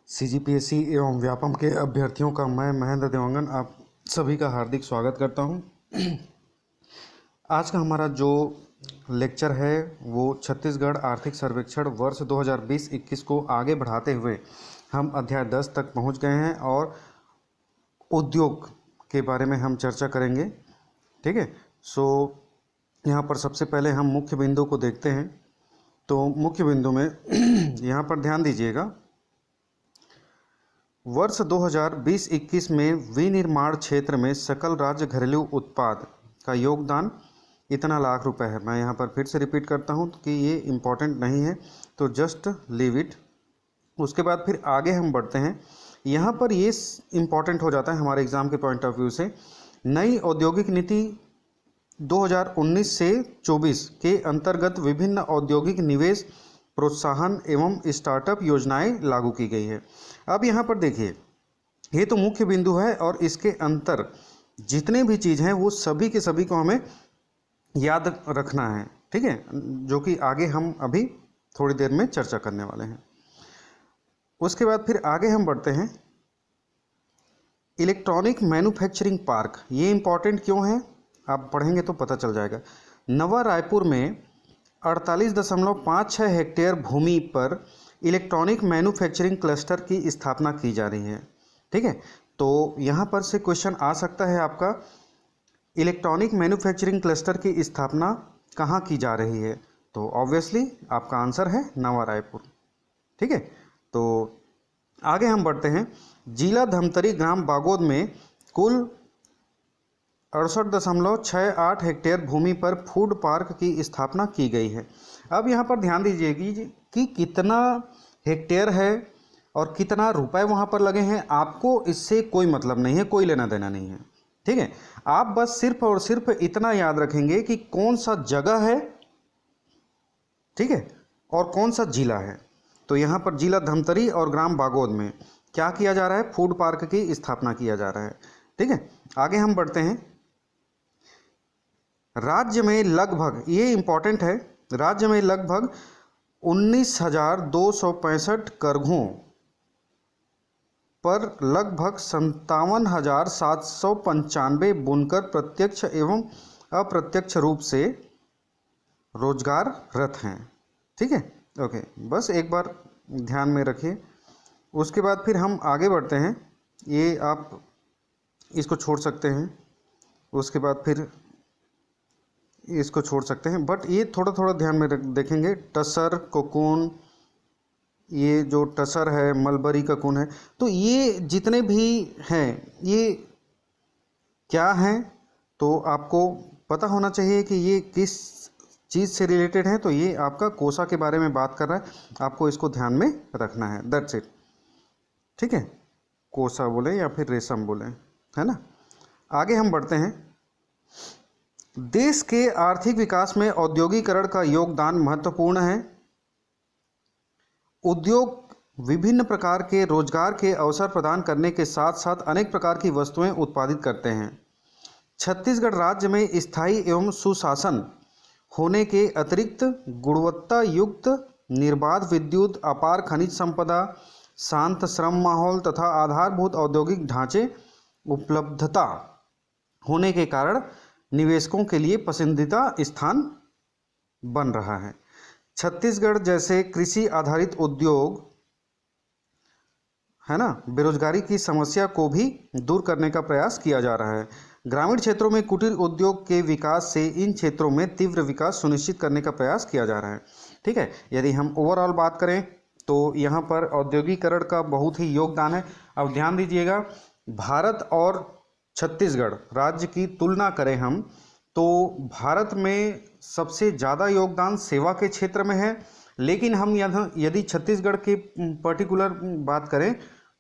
CGPSC एवं व्यापम के अभ्यर्थियों का मैं महेंद्र देवांगन आप सभी का हार्दिक स्वागत करता हूं। आज का हमारा जो लेक्चर है वो छत्तीसगढ़ आर्थिक सर्वेक्षण वर्ष 2020-21 को आगे बढ़ाते हुए हम अध्याय 10 तक पहुंच गए हैं और उद्योग के बारे में हम चर्चा करेंगे। ठीक है, यहाँ पर सबसे पहले हम मुख्य बिंदु को देखते हैं। तो मुख्य बिंदु में यहाँ पर ध्यान दीजिएगा, वर्ष 2020-21 में विनिर्माण क्षेत्र में सकल राज्य घरेलू उत्पाद का योगदान इतना लाख रुपए है। मैं यहाँ पर फिर से रिपीट करता हूँ कि ये इम्पॉर्टेंट नहीं है, तो जस्ट लीव इट। उसके बाद फिर आगे हम बढ़ते हैं। यहाँ पर ये इम्पॉर्टेंट हो जाता है हमारे एग्ज़ाम के पॉइंट ऑफ व्यू से। नई औद्योगिक नीति 2019 से 24 के अंतर्गत विभिन्न औद्योगिक निवेश प्रोत्साहन एवं स्टार्टअप योजनाएं लागू की गई है। अब यहाँ पर देखिए, ये तो मुख्य बिंदु है और इसके अंतर जितने भी चीज़ हैं वो सभी के सभी को हमें याद रखना है। ठीक है, जो कि आगे हम अभी थोड़ी देर में चर्चा करने वाले हैं। उसके बाद फिर आगे हम बढ़ते हैं। इलेक्ट्रॉनिक मैन्युफैक्चरिंग पार्क, ये इम्पॉर्टेंट क्यों है आप पढ़ेंगे तो पता चल जाएगा। नवा रायपुर में 48.56 हेक्टेयर भूमि पर इलेक्ट्रॉनिक मैन्युफैक्चरिंग क्लस्टर की स्थापना की जा रही है। ठीक है, तो यहाँ पर से क्वेश्चन आ सकता है आपका, इलेक्ट्रॉनिक मैन्युफैक्चरिंग क्लस्टर की स्थापना कहाँ की जा रही है? तो ऑब्वियसली आपका आंसर है नवा रायपुर। ठीक है, तो आगे हम बढ़ते हैं। जिला धमतरी ग्राम बागोद में कुल 68.68 हेक्टेयर भूमि पर फूड पार्क की स्थापना की गई है। अब यहाँ पर ध्यान दीजिएगी कि कितना हेक्टेयर है और कितना रुपए वहाँ पर लगे हैं, आपको इससे कोई मतलब नहीं है, कोई लेना देना नहीं है। ठीक है, आप बस सिर्फ और सिर्फ इतना याद रखेंगे कि कौन सा जगह है, ठीक है, और कौन सा जिला है। तो यहाँ पर जिला धमतरी और ग्राम बागोद में क्या किया जा रहा है? फूड पार्क की स्थापना किया जा रहा है। ठीक है, आगे हम बढ़ते हैं। राज्य में लगभग, ये इंपॉर्टेंट है, राज्य में लगभग 19,265 करघों पर लगभग 57,795 बुनकर प्रत्यक्ष एवं अप्रत्यक्ष रूप से रोजगाररत हैं। ठीक है, ओके, बस एक बार ध्यान में रखिए। उसके बाद फिर हम आगे बढ़ते हैं। ये आप इसको छोड़ सकते हैं, उसके बाद फिर इसको छोड़ सकते हैं, बट ये थोड़ा थोड़ा ध्यान में देखेंगे। टसर, कोकून, ये जो टसर है, मलबरी कोकून है, तो ये जितने भी हैं ये क्या हैं तो आपको पता होना चाहिए कि ये किस चीज़ से रिलेटेड है। तो ये आपका कोसा के बारे में बात कर रहा है, आपको इसको ध्यान में रखना है, दैट्स इट। ठीक है, कोसा बोले या फिर रेशम बोले, है ना। आगे हम बढ़ते हैं। देश के आर्थिक विकास में औद्योगिकरण का योगदान महत्वपूर्ण है। उद्योग विभिन्न प्रकार के रोजगार के अवसर प्रदान करने के साथ साथ अनेक प्रकार की वस्तुएं उत्पादित करते हैं। छत्तीसगढ़ राज्य में स्थायी एवं सुशासन होने के अतिरिक्त गुणवत्ता युक्त निर्बाध विद्युत, अपार खनिज संपदा, शांत श्रम माहौल तथा आधारभूत औद्योगिक ढांचे उपलब्धता होने के कारण निवेशकों के लिए पसंदीदा स्थान बन रहा है। छत्तीसगढ़ जैसे कृषि आधारित उद्योग, है ना, बेरोजगारी की समस्या को भी दूर करने का प्रयास किया जा रहा है। ग्रामीण क्षेत्रों में कुटीर उद्योग के विकास से इन क्षेत्रों में तीव्र विकास सुनिश्चित करने का प्रयास किया जा रहा है। ठीक है, यदि हम ओवरऑल बात करें तो यहाँ पर औद्योगिकरण का बहुत ही योगदान है। अब ध्यान दीजिएगा, भारत और छत्तीसगढ़ राज्य की तुलना करें हम तो भारत में सबसे ज़्यादा योगदान सेवा के क्षेत्र में है, लेकिन हम यहाँ यदि छत्तीसगढ़ के पर्टिकुलर बात करें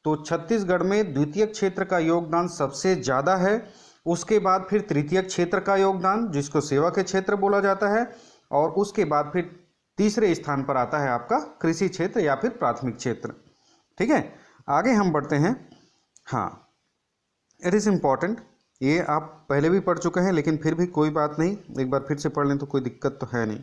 तो छत्तीसगढ़ में द्वितीय क्षेत्र का योगदान सबसे ज़्यादा है। उसके बाद फिर तृतीय क्षेत्र का योगदान, जिसको सेवा के क्षेत्र बोला जाता है, और उसके बाद फिर तीसरे स्थान पर आता है आपका कृषि क्षेत्र या फिर प्राथमिक क्षेत्र। ठीक है, आगे हम बढ़ते हैं। हाँ, इट इज़ इम्पॉर्टेंट, ये आप पहले भी पढ़ चुके हैं लेकिन फिर भी कोई बात नहीं, एक बार फिर से पढ़ लें तो कोई दिक्कत तो है नहीं।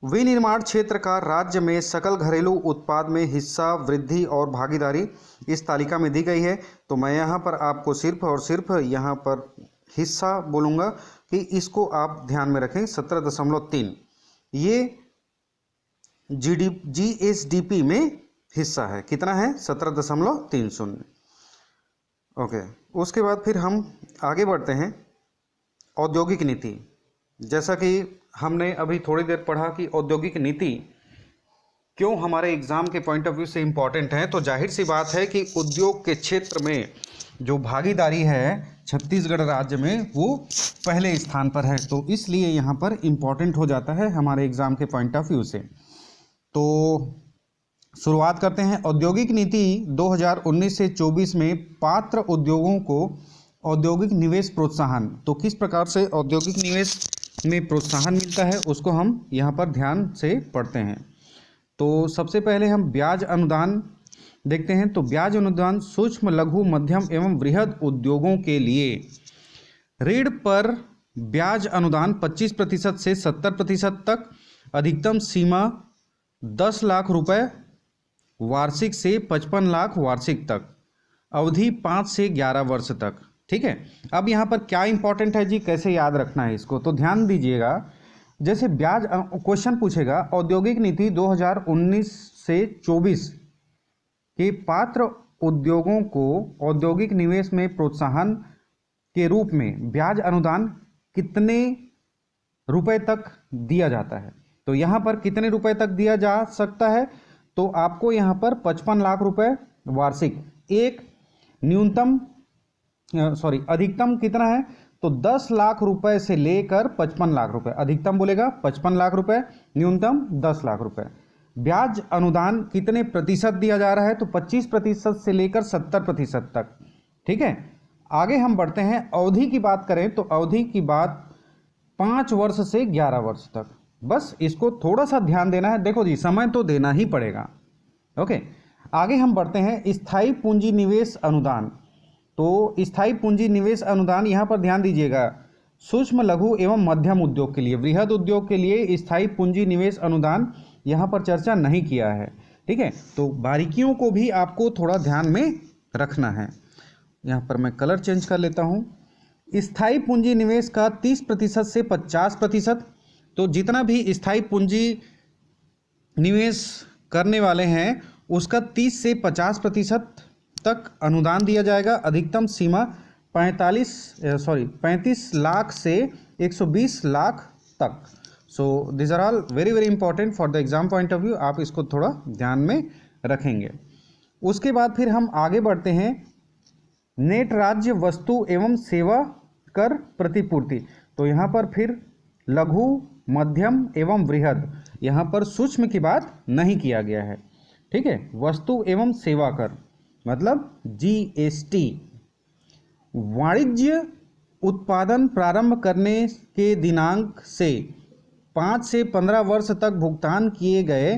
विनिर्माण क्षेत्र का राज्य में सकल घरेलू उत्पाद में हिस्सा वृद्धि और भागीदारी इस तालिका में दी गई है। तो मैं यहाँ पर आपको सिर्फ और सिर्फ यहाँ पर हिस्सा बोलूँगा कि इसको आप ध्यान में रखें। 17.3 ये GSDP में हिस्सा है। कितना है? 17.30। ओके, उसके बाद फिर हम आगे बढ़ते हैं। औद्योगिक नीति, जैसा कि हमने अभी थोड़ी देर पढ़ा कि औद्योगिक नीति क्यों हमारे एग्ज़ाम के पॉइंट ऑफ व्यू से इम्पॉर्टेंट है, तो जाहिर सी बात है कि उद्योग के क्षेत्र में जो भागीदारी है छत्तीसगढ़ राज्य में वो पहले स्थान पर है, तो इसलिए यहाँ पर इम्पॉर्टेंट हो जाता है हमारे एग्ज़ाम के पॉइंट ऑफ व्यू से। तो शुरुआत करते हैं। औद्योगिक नीति 2019 से 24 में पात्र उद्योगों को औद्योगिक निवेश प्रोत्साहन, तो किस प्रकार से औद्योगिक निवेश में प्रोत्साहन मिलता है उसको हम यहाँ पर ध्यान से पढ़ते हैं। तो सबसे पहले हम ब्याज अनुदान देखते हैं। तो ब्याज अनुदान सूक्ष्म लघु मध्यम एवं वृहद उद्योगों के लिए ऋण पर ब्याज अनुदान 25% से 70% तक, अधिकतम सीमा 10 लाख रुपए वार्षिक से 55 लाख वार्षिक तक, अवधि 5 से 11 वर्ष तक। ठीक है, अब यहाँ पर क्या इंपॉर्टेंट है जी, कैसे याद रखना है इसको, तो ध्यान दीजिएगा। जैसे ब्याज क्वेश्चन पूछेगा औद्योगिक नीति 2019 से 24 के पात्र उद्योगों को औद्योगिक निवेश में प्रोत्साहन के रूप में ब्याज अनुदान कितने रुपए तक दिया जाता है। तो यहाँ पर कितने रुपए तक दिया जा सकता है, तो आपको यहाँ पर 55 लाख रुपए वार्षिक, एक न्यूनतम अधिकतम कितना है, तो 10 लाख रुपए से लेकर 55 लाख रुपए, अधिकतम बोलेगा 55 लाख रुपए, न्यूनतम 10 लाख रुपए। ब्याज अनुदान कितने प्रतिशत दिया जा रहा है, तो 25% से लेकर 70% तक। ठीक है, आगे हम बढ़ते हैं। अवधि की बात करें तो अवधि की बात 5 वर्ष से 11 वर्ष तक, बस इसको थोड़ा सा ध्यान देना है। देखो जी, समय तो देना ही पड़ेगा। ओके, आगे हम बढ़ते हैं। स्थायी पूंजी निवेश अनुदान, तो स्थायी पूंजी निवेश अनुदान यहाँ पर ध्यान दीजिएगा, सूक्ष्म लघु एवं मध्यम उद्योग के लिए, वृहद उद्योग के लिए स्थायी पूंजी निवेश अनुदान यहाँ पर चर्चा नहीं किया है। ठीक है, तो बारीकियों को भी आपको थोड़ा ध्यान में रखना है। यहाँ पर मैं कलर चेंज कर लेता हूँ। स्थायी पूंजी निवेश का 30% से 50%, तो जितना भी स्थायी पूंजी निवेश करने वाले हैं उसका 30 से 50% तक अनुदान दिया जाएगा। अधिकतम सीमा 35 लाख से 120 लाख तक। So this are all very very important for the exam point of view, आप इसको थोड़ा ध्यान में रखेंगे। उसके बाद फिर हम आगे बढ़ते हैं। नेट राज्य वस्तु एवं सेवा कर प्रतिपूर्ति, तो यहाँ पर फिर लघु मध्यम एवं वृहद, यहाँ पर सूक्ष्म की बात नहीं किया गया है। ठीक है, वस्तु एवं सेवा कर मतलब GST। वाणिज्य उत्पादन प्रारंभ करने के दिनांक से 5 से 15 वर्ष तक भुगतान किए गए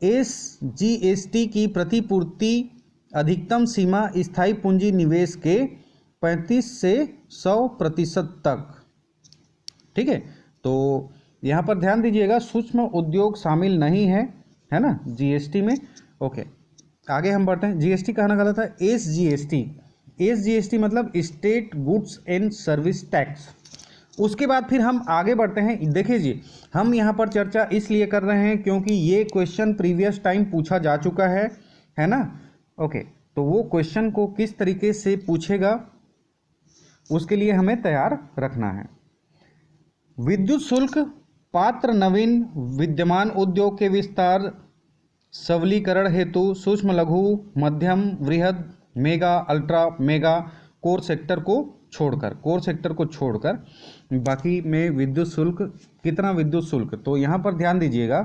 GST की प्रतिपूर्ति अधिकतम सीमा स्थायी पूंजी निवेश के 35 से 100% तक। ठीक है, तो यहाँ पर ध्यान दीजिएगा, सूक्ष्म उद्योग शामिल नहीं है, है ना, GST में। ओके, आगे हम बढ़ते हैं। GST कहना गलत है, SGST मतलब state goods and service tax. उसके बाद फिर हम आगे बढ़ते हैं। देखिए जी, हम यहाँ पर चर्चा इसलिए कर रहे हैं क्योंकि ये क्वेश्चन प्रीवियस टाइम पूछा जा चुका है ना। ओके, तो वो क्वेश्चन को किस तरीके से पूछेगा उसके लिए हमें तैयार रखना है। विद्युत शुल्क पात्र नवीन विद्यमान उद्योग के विस्तार सबलीकरण हेतु सूक्ष्म लघु मध्यम वृहद mega ultra mega core sector को छोड़कर बाकी में विद्युत शुल्क, कितना विद्युत शुल्क, तो यहाँ पर ध्यान दीजिएगा,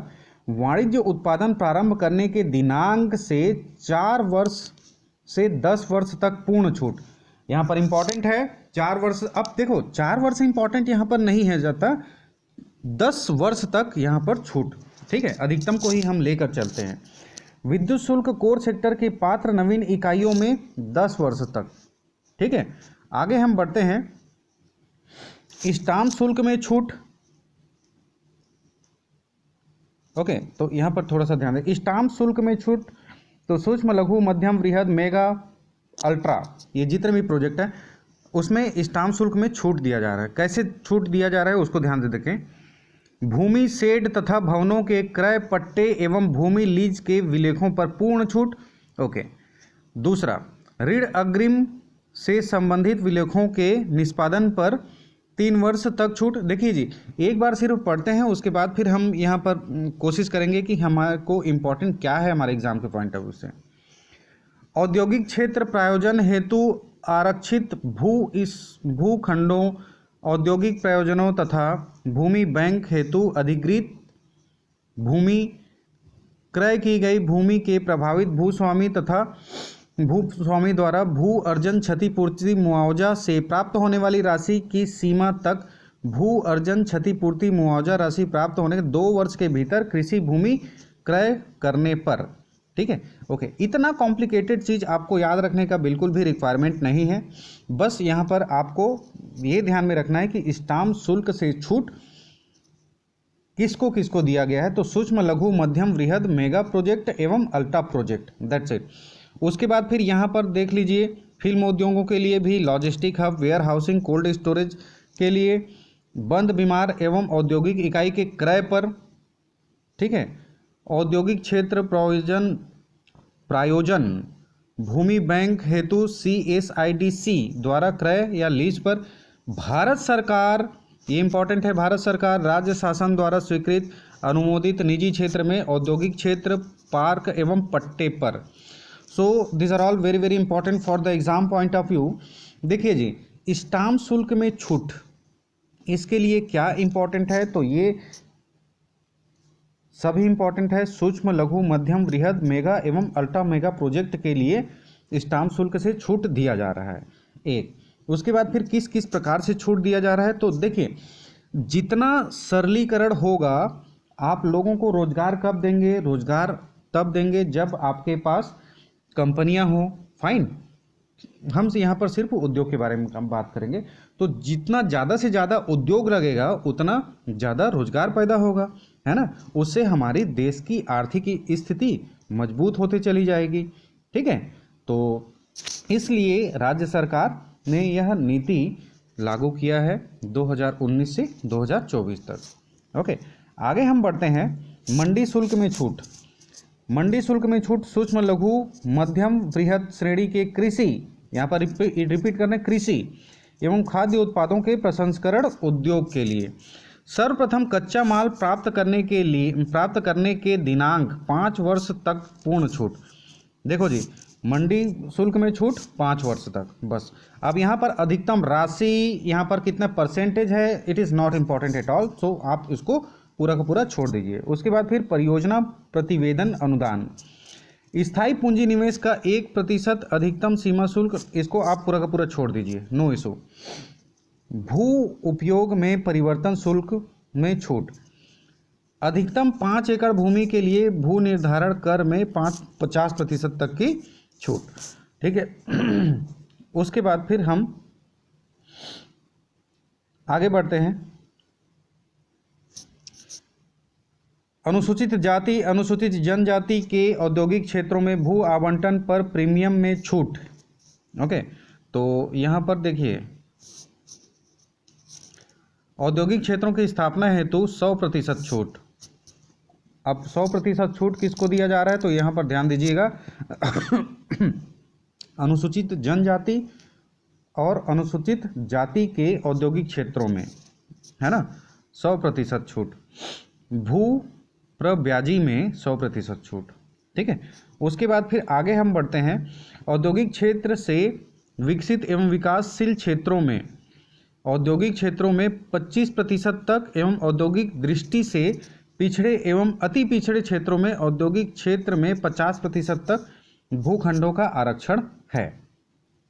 वाणिज्य उत्पादन प्रारंभ करने के दिनांक से 4 वर्ष से 10 वर्ष तक पूर्ण छूट। यहाँ पर इंपॉर्टेंट है 4 वर्ष। अब देखो 4 वर्ष इंपॉर्टेंट यहाँ पर नहीं है जाता, 10 वर्ष तक यहाँ पर छूट। ठीक है, अधिकतम को ही हम लेकर चलते हैं। विद्युत शुल्क कोर सेक्टर के पात्र नवीन इकाइयों में 10 वर्ष तक। ठीक है, आगे हम बढ़ते हैं। स्टाम्प शुल्क में छूट, ओके, तो यहाँ पर थोड़ा सा ध्यान दें। स्टाम्प शुल्क में छूट, तो सूक्ष्म लघु मध्यम वृहद मेगा अल्ट्रा ये जितने भी प्रोजेक्ट हैं उसमें स्टाम्प शुल्क में छूट दिया जा रहा है। कैसे छूट दिया जा रहा है उसको ध्यान से देखें। भूमि शेड तथा भवनों के क्रय पट्टे एवं भूमि लीज के विलेखों पर पूर्ण छूट। ओके। दूसरा, ऋण अग्रिम से संबंधित विलेखों के निष्पादन पर 3 वर्ष तक छूट। देखिए जी, एक बार सिर्फ पढ़ते हैं, उसके बाद फिर हम यहाँ पर कोशिश करेंगे कि हमारे को इम्पोर्टेंट क्या है हमारे एग्जाम के पॉइंट ऑफ व्यू से। औद्योगिक क्षेत्र प्रायोजन हेतु आरक्षित भूखंडों, औद्योगिक प्रयोजनों तथा भूमि बैंक हेतु अधिकृत भूमि, क्रय की गई भूमि के प्रभावित भूस्वामी तथा भूस्वामी द्वारा भू अर्जन क्षतिपूर्ति मुआवजा से प्राप्त होने वाली राशि की सीमा तक भू अर्जन क्षतिपूर्ति मुआवजा राशि प्राप्त होने के 2 वर्ष के भीतर कृषि भूमि क्रय करने पर। ठीक है, ओके। इतना कॉम्प्लिकेटेड चीज़ आपको याद रखने का बिल्कुल भी रिक्वायरमेंट नहीं है। बस यहाँ पर आपको ये ध्यान में रखना है कि स्टाम्प शुल्क से छूट किसको किसको दिया गया है। तो सूक्ष्म लघु मध्यम वृहद मेगा प्रोजेक्ट एवं अल्ट्रा प्रोजेक्ट, दैट्स इट। उसके बाद फिर यहाँ पर देख लीजिए, फिल्म उद्योगों के लिए भी logistic hub, warehousing, cold storage के लिए, बंद बीमार एवं औद्योगिक इकाई के क्रय पर। ठीक है, औद्योगिक क्षेत्र प्रायोजन भूमि बैंक हेतु CSIDC द्वारा क्रय या लीज पर। भारत सरकार, ये इंपॉर्टेंट है, भारत सरकार राज्य शासन द्वारा स्वीकृत अनुमोदित निजी क्षेत्र में औद्योगिक क्षेत्र पार्क एवं पट्टे पर। So this are all very very important for the exam point of view. देखिए जी, स्टाम्प शुल्क में छूट, इसके लिए क्या इंपॉर्टेंट है, तो ये सभी इंपॉर्टेंट है। सूक्ष्म लघु मध्यम वृहद मेगा एवं अल्ट्रा मेगा प्रोजेक्ट के लिए स्टाम्प शुल्क से छूट दिया जा रहा है, एक। उसके बाद फिर किस किस प्रकार से छूट दिया जा रहा है, तो देखिए, जितना सरलीकरण होगा, आप लोगों को रोजगार कब देंगे, रोजगार तब देंगे जब आपके पास कंपनियां हो। फाइन, हम यहाँ पर सिर्फ उद्योग के बारे में हम बात करेंगे। तो जितना ज़्यादा से ज़्यादा उद्योग लगेगा उतना ज़्यादा रोजगार पैदा होगा, है ना। उससे हमारी देश की आर्थिक स्थिति मजबूत होती चली जाएगी। ठीक है, तो इसलिए राज्य सरकार ने यह नीति लागू किया है 2019 से 2024 तक। ओके, आगे हम बढ़ते हैं। मंडी शुल्क में छूट। मंडी शुल्क में छूट सूक्ष्म लघु मध्यम वृहद श्रेणी के कृषि, यहाँ पर रिपीट करना, कृषि एवं खाद्य उत्पादों के प्रसंस्करण उद्योग के लिए। सर्वप्रथम कच्चा माल प्राप्त करने के दिनांक 5 वर्ष तक पूर्ण छूट। देखो जी, मंडी शुल्क में छूट 5 वर्ष तक, बस। अब यहाँ पर अधिकतम राशि, यहाँ पर कितना परसेंटेज है, it is not important at all, so आप इसको पूरा का पूरा छोड़ दीजिए। उसके बाद फिर परियोजना प्रतिवेदन अनुदान, स्थायी पूंजी निवेश का 1% अधिकतम सीमा शुल्क, इसको आप पूरा का पूरा छोड़ दीजिए, नो इशू। भू उपयोग में परिवर्तन शुल्क में छूट, अधिकतम 5 एकड़ भूमि के लिए भू निर्धारण कर में 50% तक की छूट। ठीक है, उसके बाद फिर हम आगे बढ़ते हैं। अनुसूचित जाति अनुसूचित जनजाति के औद्योगिक क्षेत्रों में भू आवंटन पर प्रीमियम में छूट। ओके, तो यहाँ पर देखिए, औद्योगिक क्षेत्रों की स्थापना हेतु 100% छूट। अब 100% छूट किसको दिया जा रहा है, तो यहाँ पर ध्यान दीजिएगा, अनुसूचित जनजाति और अनुसूचित जाति के औद्योगिक क्षेत्रों में, है ना, 100% छूट। भू प्रब्याजी में 100% छूट। ठीक है, उसके बाद फिर आगे हम बढ़ते हैं। औद्योगिक क्षेत्र से विकसित एवं विकासशील क्षेत्रों में, औद्योगिक क्षेत्रों में 25% तक एवं औद्योगिक दृष्टि से पिछड़े एवं अति पिछड़े क्षेत्रों में औद्योगिक क्षेत्र में 50% तक भूखंडों का आरक्षण है।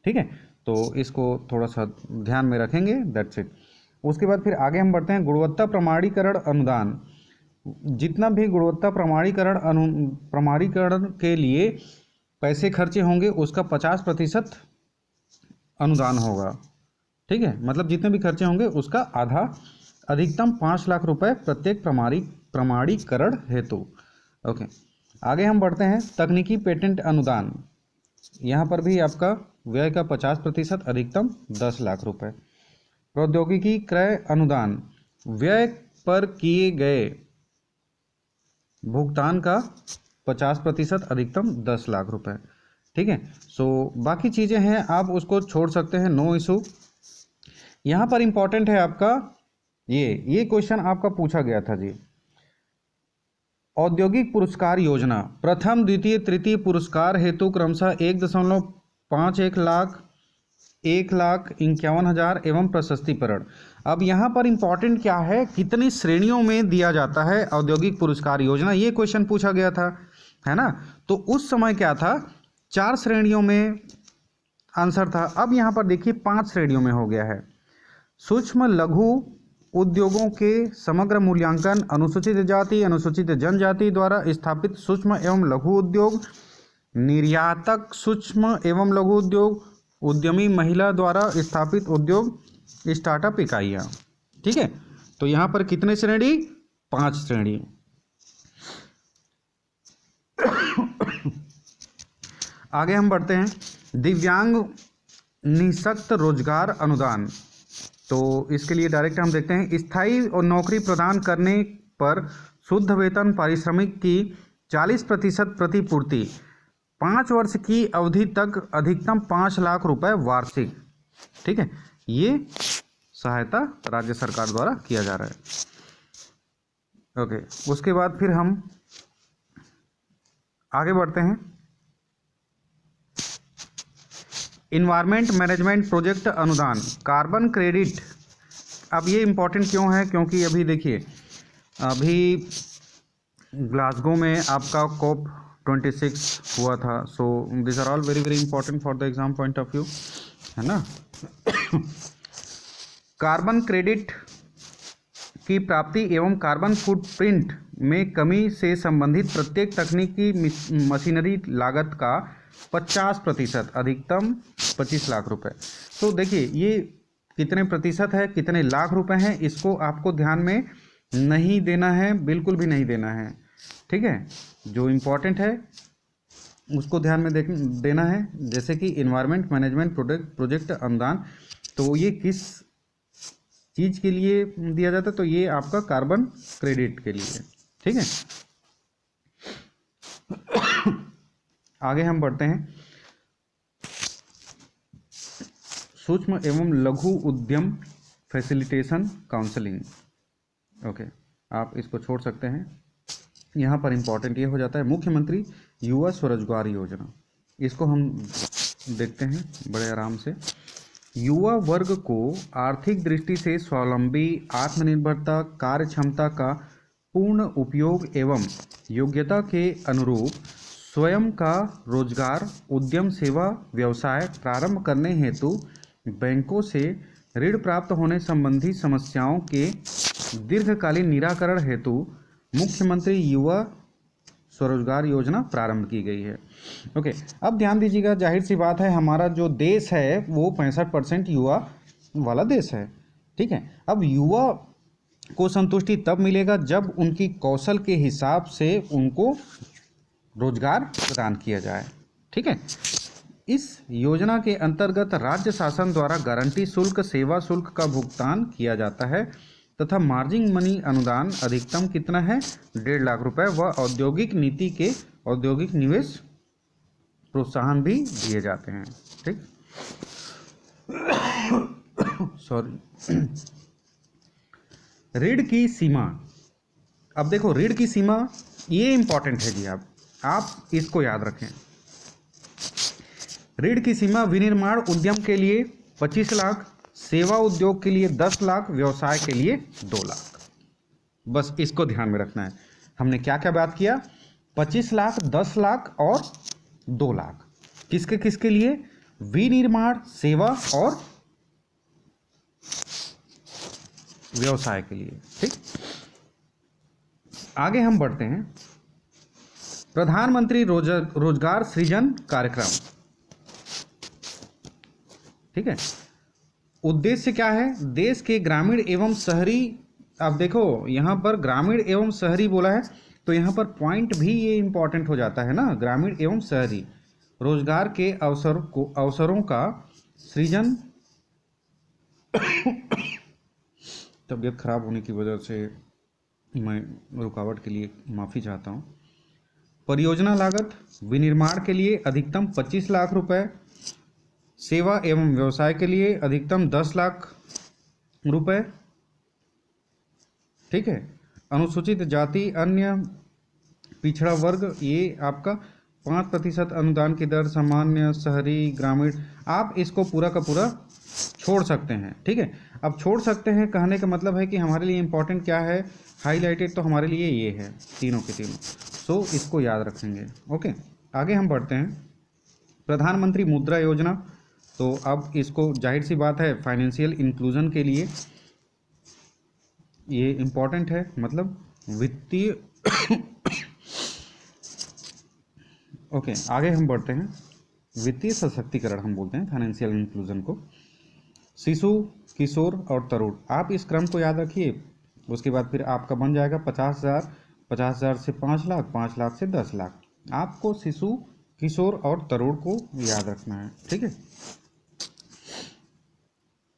ठीक है, तो इसको थोड़ा सा ध्यान में रखेंगे, दैट्स इट। उसके बाद फिर आगे हम बढ़ते हैं। गुणवत्ता प्रमाणीकरण अनुदान, जितना भी गुणवत्ता प्रमाणीकरण के लिए पैसे खर्चे होंगे उसका 50% अनुदान होगा। ठीक है, मतलब जितने भी खर्चे होंगे उसका आधा, अधिकतम 5 लाख रुपए प्रत्येक प्रमाणीकरण हेतु। ओके, आगे हम बढ़ते हैं। तकनीकी पेटेंट अनुदान, यहाँ पर भी आपका व्यय का 50% अधिकतम 10 लाख रुपए। प्रौद्योगिकी क्रय अनुदान, व्यय पर किए गए भुगतान का 50% अधिकतम 10 लाख रुपए। ठीक है, सो बाकी चीज़ें हैं आप उसको छोड़ सकते हैं, नो इशू। यहाँ पर इंपॉर्टेंट है आपका ये क्वेश्चन आपका पूछा गया था जी। औद्योगिक पुरस्कार योजना, प्रथम द्वितीय तृतीय पुरस्कार हेतु क्रमशः 1.51 लाख, 1,51,000 एवं प्रशस्तिपत्र। अब यहाँ पर इंपॉर्टेंट क्या है, कितनी श्रेणियों में दिया जाता है औद्योगिक पुरस्कार योजना, ये क्वेश्चन पूछा गया था, है ना। तो उस समय क्या था, 4 श्रेणियों में आंसर था। अब यहाँ पर देखिए 5 श्रेणियों में हो गया है। सूक्ष्म लघु उद्योगों के समग्र मूल्यांकन, अनुसूचित जाति अनुसूचित जनजाति द्वारा स्थापित सूक्ष्म एवं लघु उद्योग, निर्यातक सूक्ष्म एवं लघु उद्योग, उद्यमी महिला द्वारा स्थापित उद्योग, स्टार्टअप इकाइयाँ। ठीक है, तो यहाँ पर कितने श्रेणी, 5 श्रेणी। आगे हम बढ़ते हैं। दिव्यांग निःशक्त रोजगार अनुदान, तो इसके लिए डायरेक्ट हम देखते हैं। स्थायी और नौकरी प्रदान करने पर शुद्ध वेतन पारिश्रमिक की 40% प्रतिपूर्ति, 5 वर्ष की अवधि तक अधिकतम 5 लाख रुपए वार्षिक। ठीक है, ये सहायता राज्य सरकार द्वारा किया जा रहा है। ओके, उसके बाद फिर हम आगे बढ़ते हैं। इन्वायरमेंट मैनेजमेंट प्रोजेक्ट अनुदान, कार्बन क्रेडिट। अब ये इम्पोर्टेंट क्यों है, क्योंकि अभी देखिए अभी ग्लासगो में आपका COP26 हुआ था। So this are all very very important for the exam point of view, है ना। कार्बन क्रेडिट की प्राप्ति एवं कार्बन फुटप्रिंट में कमी से संबंधित प्रत्येक तकनीकी मशीनरी लागत का 50% अधिकतम 25 लाख रुपए। तो देखिए ये कितने प्रतिशत है, कितने लाख रुपए हैं, इसको आपको ध्यान में नहीं देना है, बिल्कुल भी नहीं देना है। ठीक है, जो इम्पोर्टेंट है उसको ध्यान में देना है। जैसे कि इन्वायरमेंट मैनेजमेंट प्रोजेक्ट अनुदान, तो ये किस चीज़ के लिए दिया जाता है, तो ये आपका कार्बन क्रेडिट के लिए। ठीक है, आगे हम बढ़ते हैं। सूक्ष्म एवं लघु उद्यम फैसिलिटेशन काउंसलिंग। ओके, आप इसको छोड़ सकते हैं। यहाँ पर इंपॉर्टेंट ये हो जाता है मुख्यमंत्री युवा स्वरोजगार योजना, इसको हम देखते हैं बड़े आराम से। युवा वर्ग को आर्थिक दृष्टि से स्वावलंबी, आत्मनिर्भरता, कार्य क्षमता का पूर्ण उपयोग एवं योग्यता के अनुरूप स्वयं का रोजगार, उद्यम सेवा व्यवसाय प्रारंभ करने हेतु बैंकों से ऋण प्राप्त होने संबंधी समस्याओं के दीर्घकालीन निराकरण हेतु मुख्यमंत्री युवा स्वरोजगार योजना प्रारंभ की गई है। ओके, अब ध्यान दीजिएगा, जाहिर सी बात है हमारा जो देश है वो 65% युवा वाला देश है। ठीक है, अब युवा को संतुष्टि तब मिलेगा जब उनकी कौशल के हिसाब से उनको रोजगार प्रदान किया जाए। ठीक है, इस योजना के अंतर्गत राज्य शासन द्वारा गारंटी शुल्क, सेवा शुल्क का भुगतान किया जाता है तथा मार्जिन मनी अनुदान अधिकतम कितना है, 1.5 लाख रुपए, व औद्योगिक नीति के औद्योगिक निवेश प्रोत्साहन भी दिए जाते हैं। ठीक, सॉरी। ऋण की सीमा, अब देखो ऋण की सीमा ये इंपॉर्टेंट है जी, आप इसको याद रखें। ऋण की सीमा विनिर्माण उद्यम के लिए 25 लाख, सेवा उद्योग के लिए 10 लाख, व्यवसाय के लिए 2 लाख। बस इसको ध्यान में रखना है। हमने क्या क्या बात किया, 25 लाख, 10 लाख और 2 लाख। किसके किसके लिए, विनिर्माण, सेवा और व्यवसाय के लिए। ठीक, आगे हम बढ़ते हैं। प्रधानमंत्री रोजगार सृजन कार्यक्रम। ठीक है, उद्देश्य क्या है, देश के ग्रामीण एवं शहरी अब देखो यहाँ पर ग्रामीण एवं शहरी बोला है, तो यहाँ पर पॉइंट भी ये इम्पोर्टेंट हो जाता है ना, ग्रामीण एवं शहरी रोजगार के अवसरों का सृजन। तबीयत खराब होने की वजह से मैं रुकावट के लिए माफ़ी चाहता हूँ। परियोजना लागत विनिर्माण के लिए अधिकतम 25 लाख रुपए, सेवा एवं व्यवसाय के लिए अधिकतम 10 लाख रुपए, ठीक है। अनुसूचित जाति अन्य पिछड़ा वर्ग, ये आपका 5% अनुदान की दर, सामान्य, शहरी, ग्रामीण, आप इसको पूरा का पूरा छोड़ सकते हैं, ठीक है। अब छोड़ सकते हैं कहने का मतलब है कि हमारे लिए इम्पोर्टेंट क्या है, हाईलाइटेड तो हमारे लिए ये है तीनों के तीनों, सो इसको याद रखेंगे। ओके, आगे हम बढ़ते हैं। प्रधानमंत्री मुद्रा योजना, तो अब इसको जाहिर सी बात है फाइनेंशियल इंक्लूजन के लिए ये इम्पोर्टेंट है, मतलब वित्तीय ओके, आगे हम बढ़ते हैं। वित्तीय सशक्तिकरण हम बोलते हैं फाइनेंशियल इंक्लूजन को। शिशु, किशोर और तरुण, आप इस क्रम को याद रखिए। उसके बाद फिर आपका बन जाएगा 50,000, 50,000 से 5 लाख, 5 लाख से 10 लाख। आपको शिशु, किशोर और तरुण को याद रखना है, ठीक है।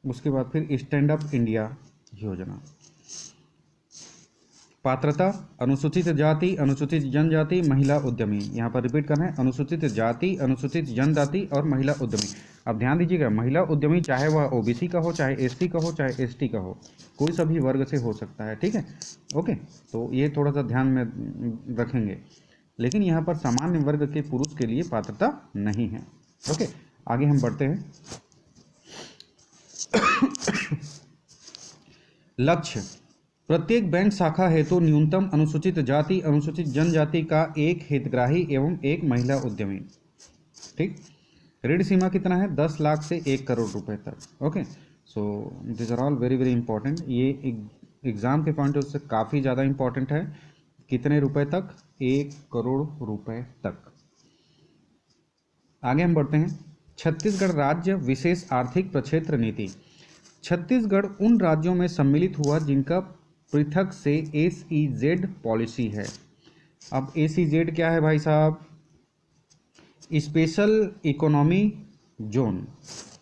उसके बाद फिर स्टैंड अप इंडिया योजना। पात्रता अनुसूचित जाति, अनुसूचित जनजाति, महिला उद्यमी, यहाँ पर रिपीट करना है, अनुसूचित जाति, अनुसूचित जनजाति और महिला उद्यमी। अब ध्यान दीजिएगा, महिला उद्यमी चाहे वह ओबीसी का हो, चाहे एससी का हो, चाहे एसटी का हो, कोई सभी वर्ग से हो सकता है, ठीक है। ओके, तो ये थोड़ा सा ध्यान में रखेंगे, लेकिन यहाँ पर सामान्य वर्ग के पुरुष के लिए पात्रता नहीं है। ओके, आगे हम बढ़ते हैं। लक्ष्य, प्रत्येक बैंक शाखा हेतु न्यूनतम अनुसूचित जाति, अनुसूचित जनजाति का एक हितग्राही एवं एक महिला उद्यमी, ठीक। ऋण सीमा कितना है, 10 लाख से 1 करोड़ रुपए तक। Okay, so this are all very very important. ये एग्जाम के पॉइंट से काफ़ी ज़्यादा इंपॉर्टेंट है। कितने रुपए तक, 1 करोड़ रुपए तक। आगे हम बढ़ते हैं। छत्तीसगढ़ राज्य विशेष आर्थिक प्रक्षेत्र नीति। छत्तीसगढ़ उन राज्यों में सम्मिलित हुआ जिनका पृथक से SEZ पॉलिसी है। अब SEZ क्या है भाई साहब, स्पेशल इकोनॉमी जोन,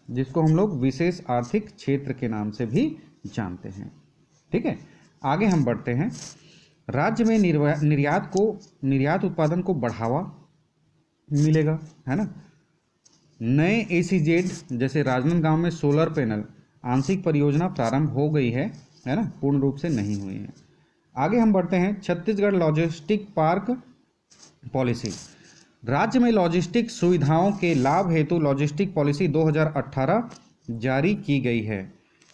जिसको हम लोग विशेष आर्थिक क्षेत्र के नाम से भी जानते हैं, ठीक है। आगे हम बढ़ते हैं। राज्य में निर्यात उत्पादन को बढ़ावा मिलेगा, है ना। नए SEZ जैसे राजनांदगांव में सोलर पैनल आंशिक परियोजना प्रारंभ हो गई है ना, पूर्ण रूप से नहीं हुई है। आगे हम बढ़ते हैं। Chhattisgarh logistic park policy. राज्य में लॉजिस्टिक सुविधाओं के लाभ हेतु लॉजिस्टिक पॉलिसी 2018 जारी की गई है।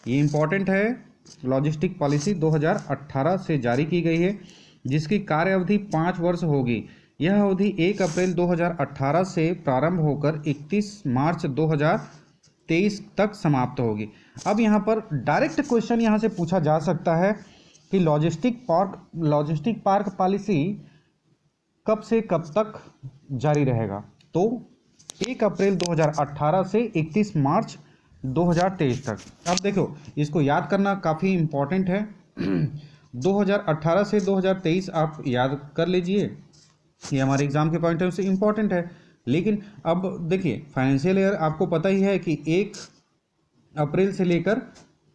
ये इंपॉर्टेंट है, लॉजिस्टिक पॉलिसी 2018 से जारी की गई है, जिसकी कार्य अवधि 5 वर्ष होगी। यह अवधि 1 अप्रैल 2018 से प्रारंभ होकर 31 मार्च 2023 तक समाप्त होगी। अब यहाँ पर डायरेक्ट क्वेश्चन यहाँ से पूछा जा सकता है कि लॉजिस्टिक पार्क पॉलिसी कब से कब तक जारी रहेगा। तो 1 अप्रैल 2018 से 31 मार्च 2023 तक। अब देखो, इसको याद करना काफ़ी इम्पोर्टेंट है। 2018 से 2023 आप याद कर लीजिए, ये हमारे एग्जाम के पॉइंट ऑफ व्यू से इम्पोर्टेंट है। लेकिन अब देखिए, फाइनेंशियल ईयर आपको पता ही है कि 1 अप्रैल से लेकर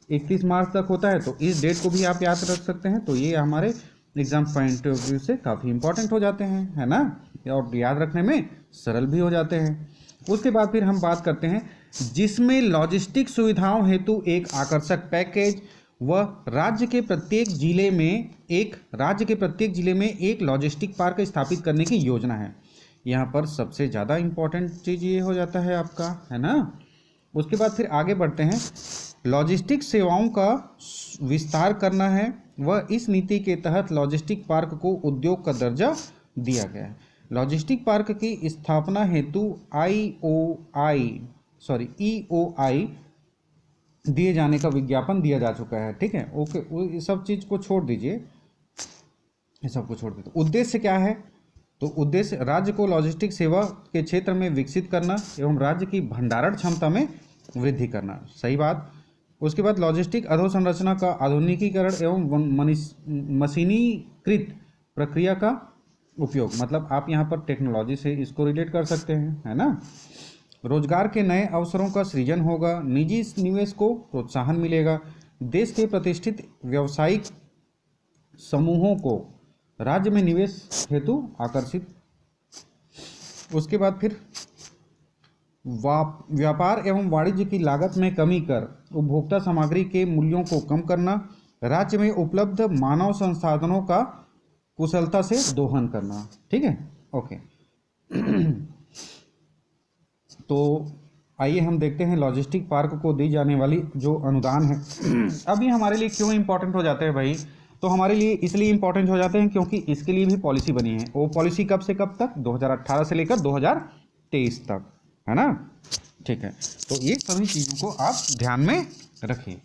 31 मार्च तक होता है, तो इस डेट को भी आप याद रख सकते हैं। तो ये हमारे एग्जाम पॉइंट ऑफ व्यू से काफ़ी इंपॉर्टेंट हो जाते हैं, है ना, और याद रखने में सरल भी हो जाते हैं। उसके बाद फिर हम बात करते हैं, जिसमें लॉजिस्टिक सुविधाओं हेतु एक आकर्षक पैकेज व राज्य के प्रत्येक जिले में एक लॉजिस्टिक पार्क स्थापित करने की योजना है। यहाँ पर सबसे ज़्यादा इम्पोर्टेंट चीज़ ये हो जाता है आपका, है ना। उसके बाद फिर आगे बढ़ते हैं। लॉजिस्टिक सेवाओं का विस्तार करना है व इस नीति के तहत लॉजिस्टिक पार्क को उद्योग का दर्जा दिया गया है। लॉजिस्टिक पार्क की स्थापना हेतु EOI दिए जाने का विज्ञापन दिया जा चुका है, ठीक है। ओके, ये सब चीज़ को छोड़ दीजिए, ये सब को छोड़ दीजिए। उद्देश्य क्या है, तो उद्देश्य राज्य को लॉजिस्टिक सेवा के क्षेत्र में विकसित करना एवं राज्य की भंडारण क्षमता में वृद्धि करना। सही बात, उसके बाद लॉजिस्टिक अधोसंरचना का आधुनिकीकरण एवं मशीनीकृत प्रक्रिया का उपयोग, मतलब आप यहाँ पर टेक्नोलॉजी से इसको रिलेट कर सकते हैं, है ना। रोजगार के नए अवसरों का सृजन होगा, निजी निवेश को प्रोत्साहन मिलेगा, देश के प्रतिष्ठित व्यावसायिक समूहों को राज्य में निवेश हेतु आकर्षित। उसके बाद फिर व्यापार एवं वाणिज्य की लागत में कमी कर उपभोक्ता सामग्री के मूल्यों को कम करना, राज्य में उपलब्ध मानव संसाधनों का कुशलता से दोहन करना। ठीक है, ओके। तो आइए हम देखते हैं लॉजिस्टिक पार्क को दी जाने वाली जो अनुदान है अब ये हमारे लिए क्यों इंपॉर्टेंट हो जाते हैं भाई। तो हमारे लिए इसलिए इंपॉर्टेंट हो जाते हैं क्योंकि इसके लिए भी पॉलिसी बनी है। वो पॉलिसी कब से कब तक, 2018 से लेकर 2023 तक, है ना। ठीक है, तो ये सभी चीज़ों को आप ध्यान में रखिए।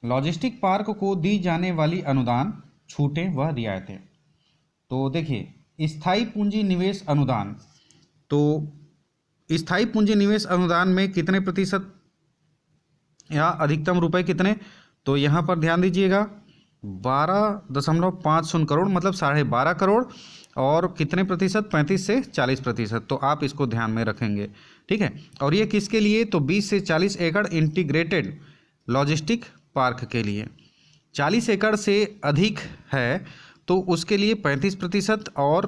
लॉजिस्टिक पार्क को दी जाने वाली अनुदान, छूटें व रियायतें। तो देखिए, स्थायी पूंजी निवेश अनुदान, तो स्थायी पूंजी निवेश अनुदान में कितने प्रतिशत या अधिकतम रुपए कितने, तो यहाँ पर ध्यान दीजिएगा 12.50 करोड़, मतलब 12.5 करोड़, और कितने प्रतिशत, 35 से 40%। तो आप इसको ध्यान में रखेंगे, ठीक है। और ये किसके लिए, तो 20 से 40 एकड़ इंटीग्रेटेड लॉजिस्टिक पार्क के लिए। 40 एकड़ से अधिक है तो उसके लिए 35%, और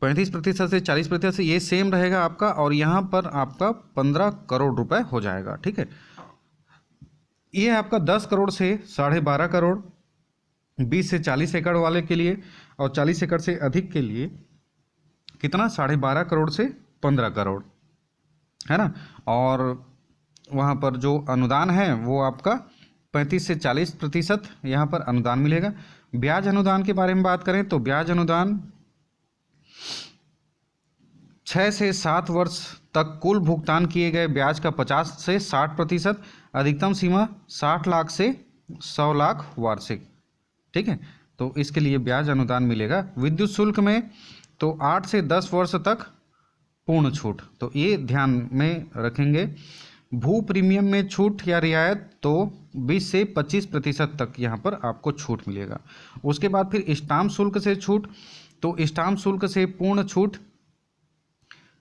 35% से 40% ये सेम रहेगा आपका, और यहाँ पर आपका 15 करोड़ रुपए हो जाएगा। ठीक है, ये आपका 10 करोड़ से 12.5 करोड़ 20 से 40 एकड़ वाले के लिए, और 40 एकड़ से अधिक के लिए कितना, 12.5 करोड़ से 15 करोड़, है ना। और वहाँ पर जो अनुदान है वो आपका 35 से 40% यहाँ पर अनुदान मिलेगा। ब्याज अनुदान के बारे में बात करें तो ब्याज अनुदान 6 से 7 वर्ष तक कुल भुगतान किए गए ब्याज का 50 से 60%, अधिकतम सीमा 60 लाख से 100 लाख वार्षिक। ठीक है, तो इसके लिए ब्याज अनुदान मिलेगा। विद्युत शुल्क में तो 8 से 10 वर्ष तक पूर्ण छूट, तो ये ध्यान में रखेंगे। भू प्रीमियम में छूट या रियायत तो 20 से 25% तक यहाँ पर आपको छूट मिलेगा। उसके बाद फिर स्टाम्प शुल्क से छूट, तो स्टाम्प शुल्क से पूर्ण छूट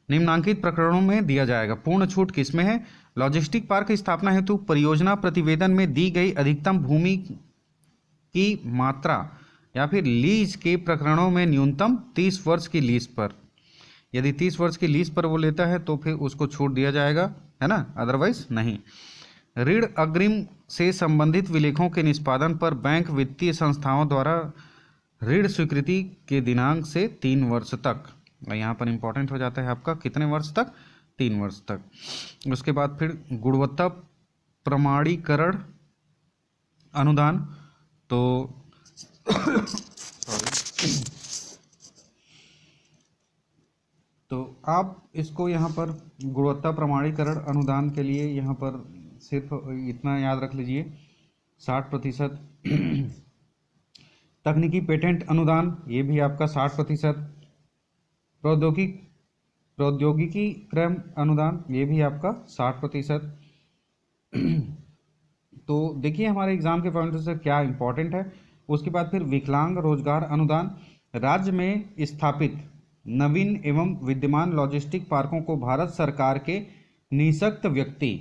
निम्नांकित प्रकरणों में दिया जाएगा। पूर्ण छूट किसमें है, लॉजिस्टिक पार्क की स्थापना हेतु परियोजना प्रतिवेदन में दी गई अधिकतम भूमि की मात्रा या फिर लीज के प्रकरणों में न्यूनतम 30 वर्ष की लीज पर, यदि 30 वर्ष की लीज पर वो लेता है तो फिर उसको छूट दिया जाएगा, है ना, अदरवाइज नहीं। ऋण अग्रिम से संबंधित विलेखों के निष्पादन पर बैंक वित्तीय संस्थाओं द्वारा ऋण स्वीकृति के दिनांक से 3 वर्ष तक, यहाँ पर इंपॉर्टेंट हो जाता है आपका कितने वर्ष तक, 3 वर्ष तक। उसके बाद फिर गुणवत्ता प्रमाणीकरण अनुदान, तो तो आप इसको यहाँ पर गुणवत्ता प्रमाणीकरण अनुदान के लिए यहाँ पर सिर्फ इतना याद रख लीजिए 60%। तकनीकी पेटेंट अनुदान, ये भी आपका 60%। प्रौद्योगिकी क्रम अनुदान, ये भी आपका 60%। तो देखिए हमारे एग्जाम के पॉइंट से क्या इंपॉर्टेंट है। उसके बाद फिर विकलांग रोजगार अनुदान, राज्य में स्थापित नवीन एवं विद्यमान लॉजिस्टिक पार्कों को भारत सरकार के निःशक्त व्यक्ति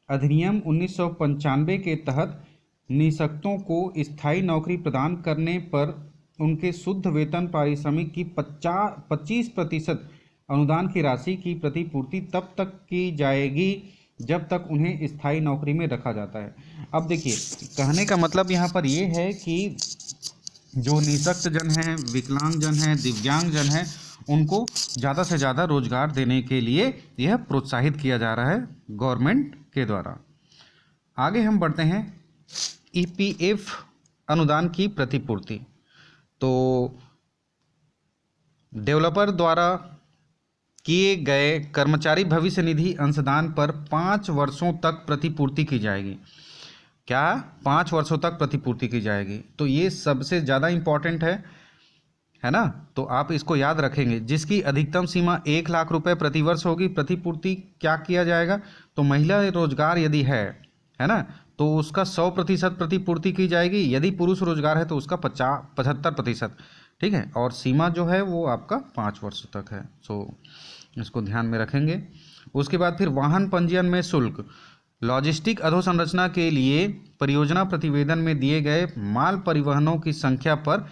अधिनियम 1995 के तहत निःशक्तों को स्थायी नौकरी प्रदान करने पर उनके शुद्ध वेतन पारिश्रमिक की 25% अनुदान की राशि की प्रतिपूर्ति तब तक की जाएगी जब तक उन्हें स्थायी नौकरी में रखा जाता है। अब देखिए, कहने का मतलब यहाँ पर ये है कि जो निःशक्त जन हैं, विकलांग जन हैं, दिव्यांग जन हैं, उनको ज़्यादा से ज़्यादा रोजगार देने के लिए यह प्रोत्साहित किया जा रहा है गवर्नमेंट के द्वारा। आगे हम बढ़ते हैं ईपीएफ अनुदान की प्रतिपूर्ति। तो डेवलपर द्वारा किए गए कर्मचारी भविष्य निधि अंशदान पर 5 वर्षों तक प्रतिपूर्ति की जाएगी। क्या, 5 वर्षों तक प्रतिपूर्ति की जाएगी। तो ये सबसे ज़्यादा इम्पॉर्टेंट है है ना। तो आप इसको याद रखेंगे, जिसकी अधिकतम सीमा 1 लाख रुपए प्रतिवर्ष होगी। प्रतिपूर्ति क्या किया जाएगा, तो महिला रोजगार यदि है ना, तो उसका 100% प्रतिपूर्ति की जाएगी। यदि पुरुष रोजगार है तो उसका 75%। ठीक है, और सीमा जो है वो आपका 5 वर्ष तक है। सो इसको ध्यान में रखेंगे। उसके बाद फिर वाहन पंजीयन में शुल्क, लॉजिस्टिक अधोसंरचना के लिए परियोजना प्रतिवेदन में दिए गए माल परिवहनों की संख्या पर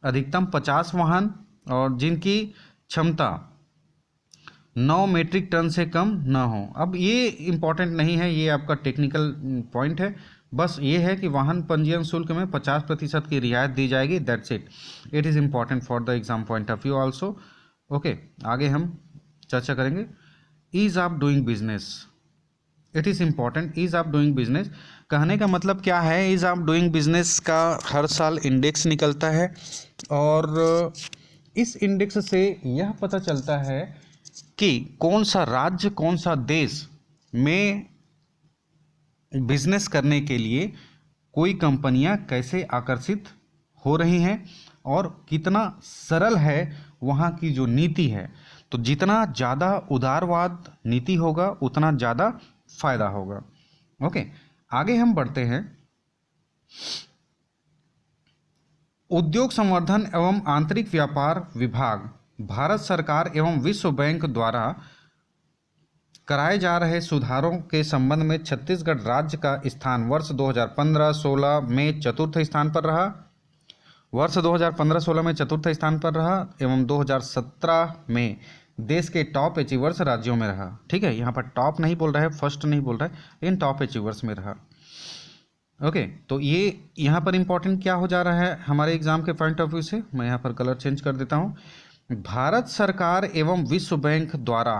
अधिकतम 50 वाहन और जिनकी क्षमता 9 मीट्रिक टन से कम न हो। अब ये इम्पॉर्टेंट नहीं है, ये आपका टेक्निकल पॉइंट है। बस ये है कि वाहन पंजीयन शुल्क में 50% की रियायत दी जाएगी, that's it. It is important for the exam point of view also. Okay, आगे हम चर्चा करेंगे ease of doing business. It is important, ease of doing business कहने का मतलब क्या है। ईज ऑफ डूइंग बिजनेस का हर साल इंडेक्स निकलता है और इस इंडेक्स से यह पता चलता है कि कौन सा राज्य, कौन सा देश में बिजनेस करने के लिए कोई कंपनियां कैसे आकर्षित हो रही हैं और कितना सरल है वहाँ की जो नीति है। तो जितना ज़्यादा उदारवाद नीति होगा उतना ज़्यादा फायदा होगा। ओके, आगे हम बढ़ते हैं। उद्योग संवर्धन एवं आंतरिक व्यापार विभाग भारत सरकार एवं विश्व बैंक द्वारा कराए जा रहे सुधारों के संबंध में छत्तीसगढ़ राज्य का स्थान वर्ष 2015-16 में चतुर्थ स्थान पर रहा। वर्ष 2015-16 में चतुर्थ स्थान पर रहा एवं 2017 में देश के टॉप अचीवर्स राज्यों में रहा। ठीक है, यहाँ पर टॉप नहीं बोल रहा है, फर्स्ट नहीं बोल रहा है, लेकिन टॉप अचीवर्स में रहा। ओके, तो ये यहाँ पर इंपॉर्टेंट क्या हो जा रहा है हमारे एग्जाम के पॉइंट ऑफ व्यू से, मैं यहाँ पर कलर चेंज कर देता हूँ। भारत सरकार एवं विश्व बैंक द्वारा,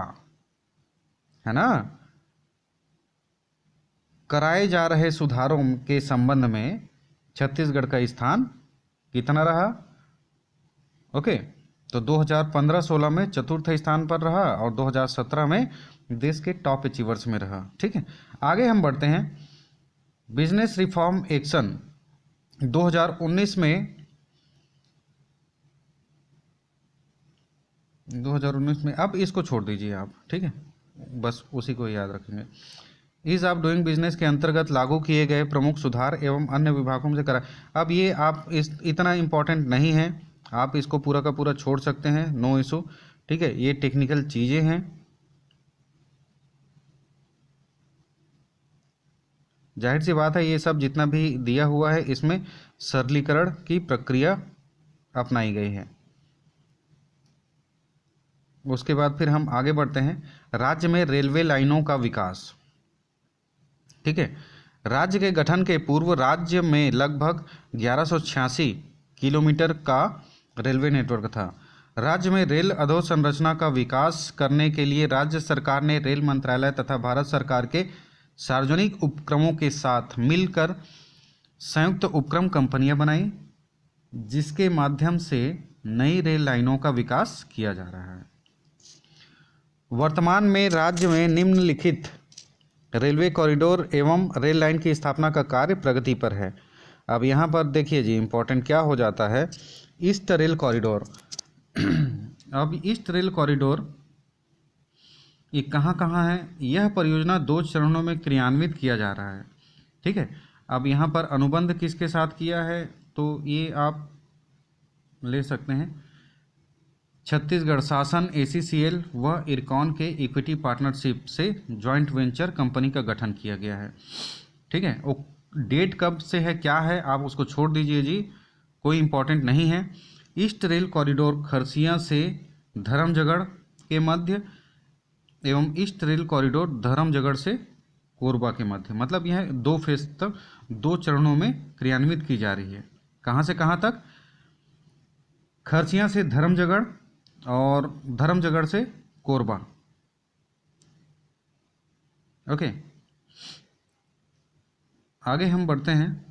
है ना, कराए जा रहे सुधारों के संबंध में छत्तीसगढ़ का स्थान कितना रहा। ओके, तो 2015-16 में चतुर्थ स्थान पर रहा और 2017 में देश के टॉप अचीवर्स में रहा। ठीक है, आगे हम बढ़ते हैं। बिजनेस रिफॉर्म एक्शन 2019 में 2019 में, अब इसको छोड़ दीजिए आप, ठीक है, बस उसी को याद रखेंगे। ईज ऑफ डूइंग बिजनेस के अंतर्गत लागू किए गए प्रमुख सुधार एवं अन्य विभागों से करा। अब ये आप इतना इम्पोर्टेंट नहीं है, आप इसको पूरा का पूरा छोड़ सकते हैं, नो इशू। ठीक है, ये टेक्निकल चीज़ें हैं। जाहिर सी बात है ये सब जितना भी दिया हुआ है इसमें सरलीकरण की प्रक्रिया अपनाई गई है। उसके बाद फिर हम आगे बढ़ते हैं। राज्य में रेलवे लाइनों का विकास। ठीक है, राज्य के गठन के पूर्व राज्य में लगभग 1186 किलोमीटर का रेलवे नेटवर्क था। राज्य में रेल अधोसंरचना का विकास करने के लिए राज्य सरकार ने रेल मंत्रालय तथा भारत सरकार के सार्वजनिक उपक्रमों के साथ मिलकर संयुक्त उपक्रम कंपनियां बनाई, जिसके माध्यम से नई रेल लाइनों का विकास किया जा रहा है। वर्तमान में राज्य में निम्नलिखित रेलवे कॉरिडोर एवं रेल लाइन की स्थापना का कार्य प्रगति पर है। अब यहाँ पर देखिए जी, इम्पोर्टेंट क्या हो जाता है, ईस्ट रेल कॉरिडोर। अब ईस्ट रेल कॉरिडोर ये कहाँ है, यह परियोजना 2 चरणों में क्रियान्वित किया जा रहा है। ठीक है, अब यहाँ पर अनुबंध किसके साथ किया है, तो ये आप ले सकते हैं, छत्तीसगढ़ शासन ACCL व इरकॉन के इक्विटी पार्टनरशिप से जॉइंट वेंचर कंपनी का गठन किया गया है। ठीक है, वो डेट कब से है क्या है आप उसको छोड़ दीजिए जी, कोई इम्पोर्टेंट नहीं है। ईस्ट रेल कॉरिडोर खरसिया से धर्मजगढ़ के मध्य एवं ईस्ट रेल कॉरिडोर धर्मजगढ़ से कोरबा के मध्य, मतलब यह 2 फेज तक 2 चरणों में क्रियान्वित की जा रही है। कहाँ से कहाँ तक, खरसिया से धर्मजगढ़ और धर्मजगढ़ से कोरबा। ओके, आगे हम बढ़ते हैं।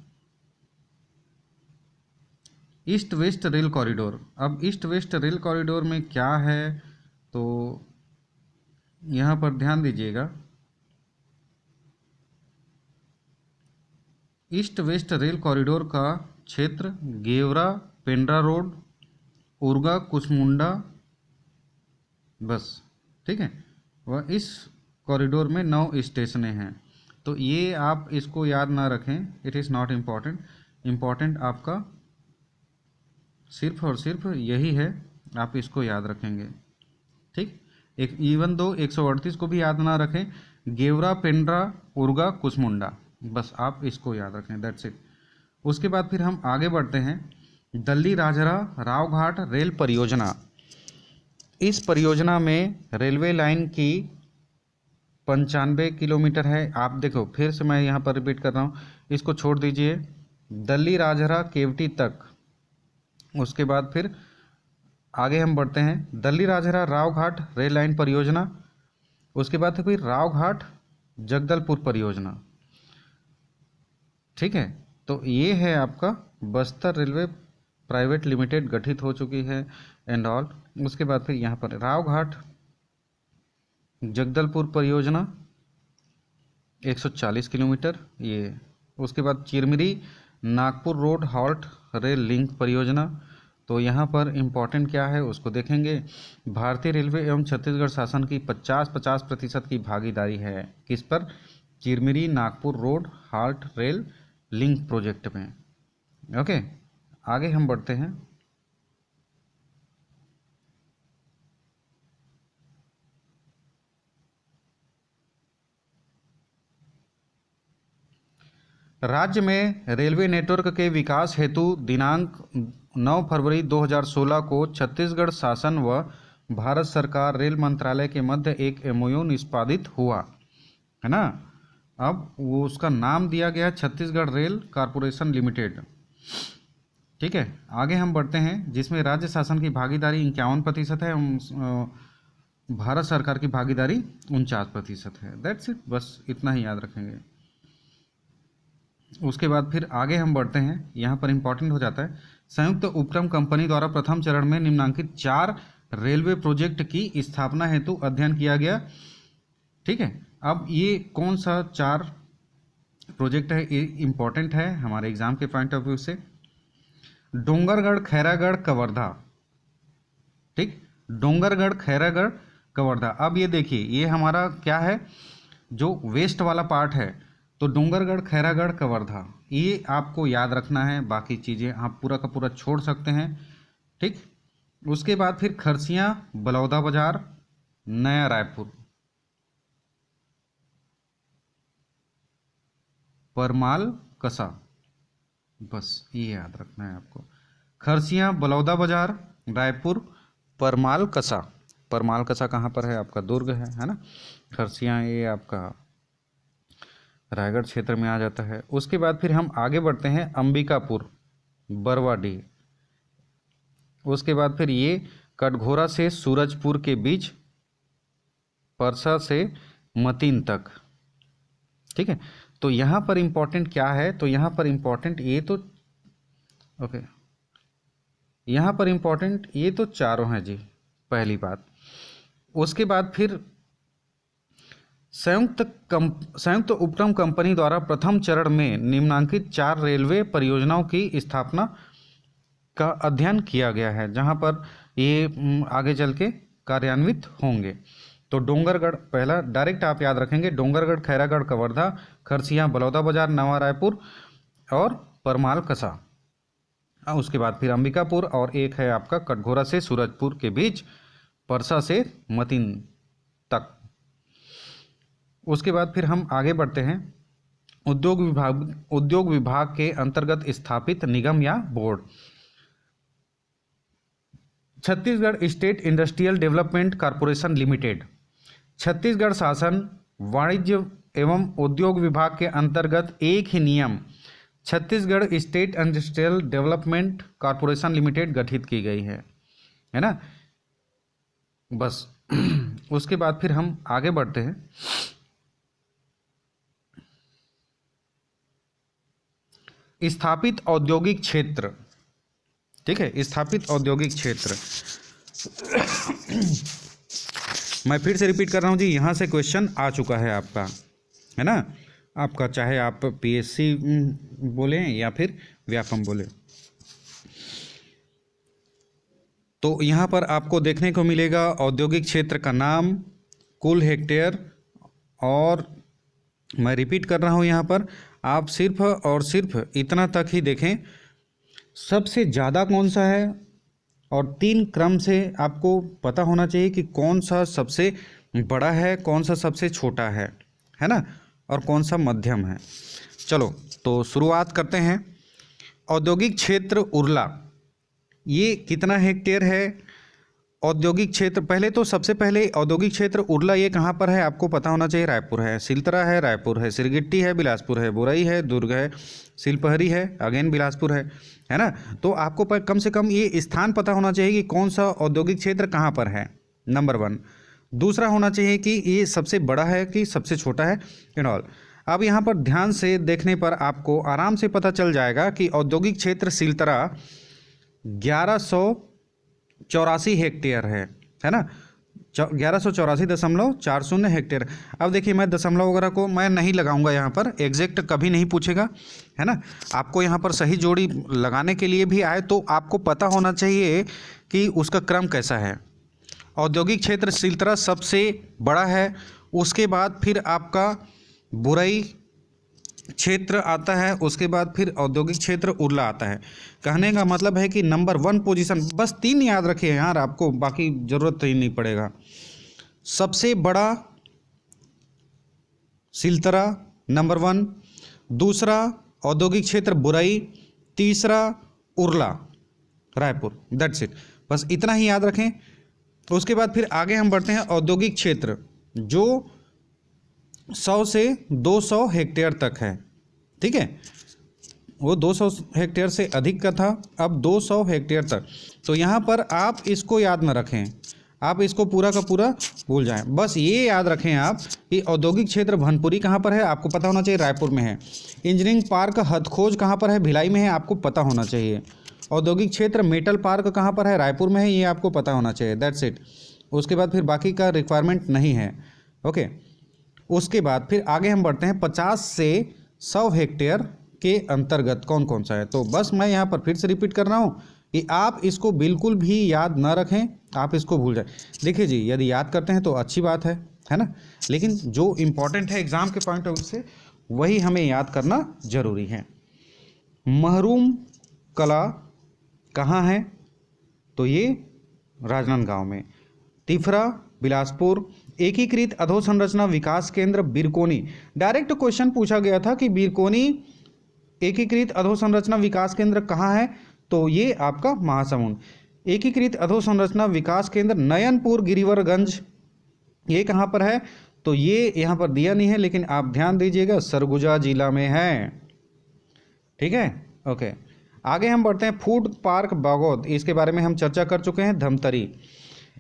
East west rail corridor. अब ईस्ट वेस्ट रेल कॉरिडोर में क्या है, तो यहाँ पर ध्यान दीजिएगा, ईस्ट वेस्ट रेल कॉरिडोर का क्षेत्र गेवरा पेंड्रा रोड उर्गा कुसमुंडा बस, ठीक है। वह इस कॉरिडोर में 9 स्टेशनें हैं। तो ये आप इसको याद ना रखें, it is not important. Important आपका सिर्फ और सिर्फ यही है, आप इसको याद रखेंगे, ठीक। एक इवन दो 138 को भी याद ना रखें, गेवरा, पेंड्रा, उर्गा, कुसमुंडा, बस आप इसको याद रखें, दैट्स इट। उसके बाद फिर हम आगे बढ़ते हैं। दल्ली राजहरा रावघाट रेल परियोजना। इस परियोजना में रेलवे लाइन की 95 किलोमीटर है। आप देखो, फिर से मैं यहाँ पर रिपीट कर रहा हूँ, इसको छोड़ दीजिए, दल्ली राजहरा केवटी तक। उसके बाद फिर आगे हम बढ़ते हैं, दल्ली राजहरा रावघाट रेल लाइन परियोजना। उसके बाद फिर रावघाट जगदलपुर परियोजना, ठीक है। तो ये है आपका बस्तर रेलवे प्राइवेट लिमिटेड गठित हो चुकी है एंड ऑल। उसके बाद फिर यहाँ पर रावघाट जगदलपुर परियोजना 140 किलोमीटर ये। उसके बाद Chirmiri Nagpur road halt rail link परियोजना। तो यहाँ पर इम्पॉर्टेंट क्या है उसको देखेंगे। भारतीय रेलवे एवं छत्तीसगढ़ शासन की 50% की भागीदारी है किस पर, Chirmiri Nagpur road halt rail link project में। ओके, आगे हम बढ़ते हैं। राज्य में रेलवे नेटवर्क के विकास हेतु दिनांक 9 फरवरी 2016 को छत्तीसगढ़ शासन व भारत सरकार रेल मंत्रालय के मध्य एक एमओयू निष्पादित हुआ, है ना। अब वो उसका नाम दिया गया छत्तीसगढ़ रेल कॉरपोरेशन लिमिटेड, ठीक है। आगे हम बढ़ते हैं, जिसमें राज्य शासन की भागीदारी 51% है, भारत सरकार की भागीदारी 49% है। दैट्स इट, बस इतना ही याद रखेंगे। उसके बाद फिर आगे हम बढ़ते हैं, यहाँ पर इंपॉर्टेंट हो जाता है, संयुक्त उपक्रम कंपनी द्वारा प्रथम चरण में निम्नांकित 4 रेलवे प्रोजेक्ट की स्थापना हेतु अध्ययन किया गया, ठीक है। अब ये कौन सा 4 प्रोजेक्ट है, ये इंपॉर्टेंट है हमारे एग्जाम के पॉइंट ऑफ व्यू से। डोंगरगढ़ खैरागढ़ कवर्धा, ठीक, डोंगरगढ़ खैरागढ़ कवर्धा। अब ये देखिए, ये हमारा क्या है, जो वेस्ट वाला पार्ट है, तो डोंगरगढ़ खैरागढ़ कवर्धा ये आपको याद रखना है, बाकी चीज़ें आप पूरा का पूरा छोड़ सकते हैं, ठीक। उसके बाद फिर खरसियाँ बलौदा बाजार नया रायपुर, परमाल कसा, बस ये याद रखना है आपको। खरसियाँ बलौदा बाजार रायपुर परमाल कसा। परमाल कसा कहाँ पर है, आपका दुर्ग है ना। खरसियाँ ये आपका रायगढ़ क्षेत्र में आ जाता है। उसके बाद फिर हम आगे बढ़ते हैं, अंबिकापुर बरवाडीह। उसके बाद फिर ये कटघोरा से सूरजपुर के बीच, परसा से मतीन तक, ठीक है। तो यहाँ पर इम्पोर्टेंट क्या है, तो यहाँ पर इम्पोर्टेंट ये तो ओके, यहाँ पर इम्पोर्टेंट ये तो चारों हैं जी, पहली बात। उसके बाद फिर संयुक्त उपक्रम कंपनी द्वारा प्रथम चरण में निम्नांकित 4 रेलवे परियोजनाओं की स्थापना का अध्ययन किया गया है, जहां पर ये आगे चल के कार्यान्वित होंगे। तो डोंगरगढ़ पहला डायरेक्ट आप याद रखेंगे, डोंगरगढ़ खैरागढ़ कवर्धा, खरसियाँ बलौदा बाजार नवा रायपुर और परमाल कसा। उसके बाद फिर अंबिकापुर और एक है आपका कटघोरा से सूरजपुर के बीच, परसा से मतीन तक। उसके बाद फिर हम आगे बढ़ते हैं, उद्योग विभाग के अंतर्गत स्थापित निगम या board. Chhattisgarh state industrial development corporation limited. Chhattisgarh शासन वाणिज्य एवं उद्योग विभाग के अंतर्गत एक ही नियम Chhattisgarh state industrial development corporation limited गठित की गई है ना। बस उसके बाद फिर हम आगे बढ़ते हैं, स्थापित औद्योगिक क्षेत्र, ठीक है। स्थापित औद्योगिक क्षेत्र मैं फिर से रिपीट कर रहा हूँ जी, यहाँ से क्वेश्चन आ चुका है आपका, है ना। आपका चाहे आप पीएससी बोलें या फिर व्यापम बोलें। तो यहाँ पर आपको देखने को मिलेगा औद्योगिक क्षेत्र का नाम, कुल हेक्टेयर, और मैं रिपीट कर रहा हूँ यहाँ पर आप सिर्फ और सिर्फ इतना तक ही देखें, सबसे ज़्यादा कौन सा है, और 3 क्रम से आपको पता होना चाहिए कि कौन सा सबसे बड़ा है, कौन सा सबसे छोटा है ना, और कौन सा मध्यम है। चलो तो शुरुआत करते हैं। औद्योगिक क्षेत्र उरला, ये कितना हेक्टेयर है? औद्योगिक क्षेत्र, पहले तो सबसे पहले औद्योगिक क्षेत्र उरला ये कहाँ पर है आपको पता होना चाहिए। रायपुर है, सिलतरा है, रायपुर है, सिरगिट्टी है, बिलासपुर है, बुरई है, दुर्ग है, सिलपहरी है, अगेन बिलासपुर है ना। तो आपको कम से कम ये स्थान पता होना चाहिए कि कौन सा औद्योगिक क्षेत्र कहाँ पर है, नंबर 1। दूसरा होना चाहिए कि ये सबसे बड़ा है कि सबसे छोटा है एंड ऑल। अब यहाँ पर ध्यान से देखने पर आपको आराम से पता चल जाएगा कि औद्योगिक क्षेत्र सिलतरा 1184 हेक्टेयर है ना, 1184.40 हेक्टेयर। अब देखिए मैं दशमलव वगैरह को मैं नहीं लगाऊंगा यहाँ पर, एग्जैक्ट कभी नहीं पूछेगा है ना। आपको यहाँ पर सही जोड़ी लगाने के लिए भी आए तो आपको पता होना चाहिए कि उसका क्रम कैसा है। औद्योगिक क्षेत्र सिलतरा सबसे बड़ा है, उसके बाद फिर आपका बुरई क्षेत्र आता है, उसके बाद फिर औद्योगिक क्षेत्र उरला आता है। कहने का मतलब है कि नंबर 1 पोजीशन, बस 3 याद रखिए यार, आपको बाकी ज़रूरत ही नहीं पड़ेगा। सबसे बड़ा सिलतरा नंबर 1, दूसरा औद्योगिक क्षेत्र बुरई, तीसरा उरला रायपुर, दैट्स इट, बस इतना ही याद रखें। उसके बाद फिर आगे हम बढ़ते हैं औद्योगिक क्षेत्र जो 100 से 200 हेक्टेयर तक है, ठीक है। वो 200 हेक्टेयर से अधिक का था, अब 200 हेक्टेयर तक। तो यहाँ पर आप इसको याद न रखें, आप इसको पूरा का पूरा भूल जाएं। बस ये याद रखें आप कि औद्योगिक क्षेत्र भनपुरी कहाँ पर है, आपको पता होना चाहिए, रायपुर में है। इंजीनियरिंग पार्क हथखोज कहाँ पर है, भिलाई में है, आपको पता होना चाहिए। औद्योगिक क्षेत्र मेटल पार्क कहाँ पर है, रायपुर में है, ये आपको पता होना चाहिए, दैट्स इट। उसके बाद फिर बाकी का रिक्वायरमेंट नहीं है, ओके। उसके बाद फिर आगे हम बढ़ते हैं 50 से 100 हेक्टेयर के अंतर्गत कौन कौन सा है। तो बस मैं यहाँ पर फिर से रिपीट कर रहा हूँ कि आप इसको बिल्कुल भी याद ना रखें, आप इसको भूल जाए। देखिए जी, यदि याद करते हैं तो अच्छी बात है ना, लेकिन जो इम्पोर्टेंट है एग्ज़ाम के पॉइंट ऑफ व्यू से वही हमें याद करना जरूरी है। महरूम कला कहाँ है, तो ये राजनांदगांव में। तिफरा बिलासपुर। एकीकृत अधोसंरचना विकास केंद्र बिरकोनी, डायरेक्ट क्वेश्चन पूछा गया था कि बिरकोनी एकीकृत अधोसंरचना विकास केंद्र कहाँ है, तो ये आपका महासमुंद। एकीकृत अधोसंरचना विकास केंद्र नयनपुर गिरिवरगंज, ये कहाँ पर है, तो ये यहाँ पर दिया नहीं है, लेकिन आप ध्यान दीजिएगा सरगुजा जिला में है, ठीक है, ओके। आगे हम बढ़ते हैं फूड पार्क बागौद, इसके बारे में हम चर्चा कर चुके हैं, धमतरी।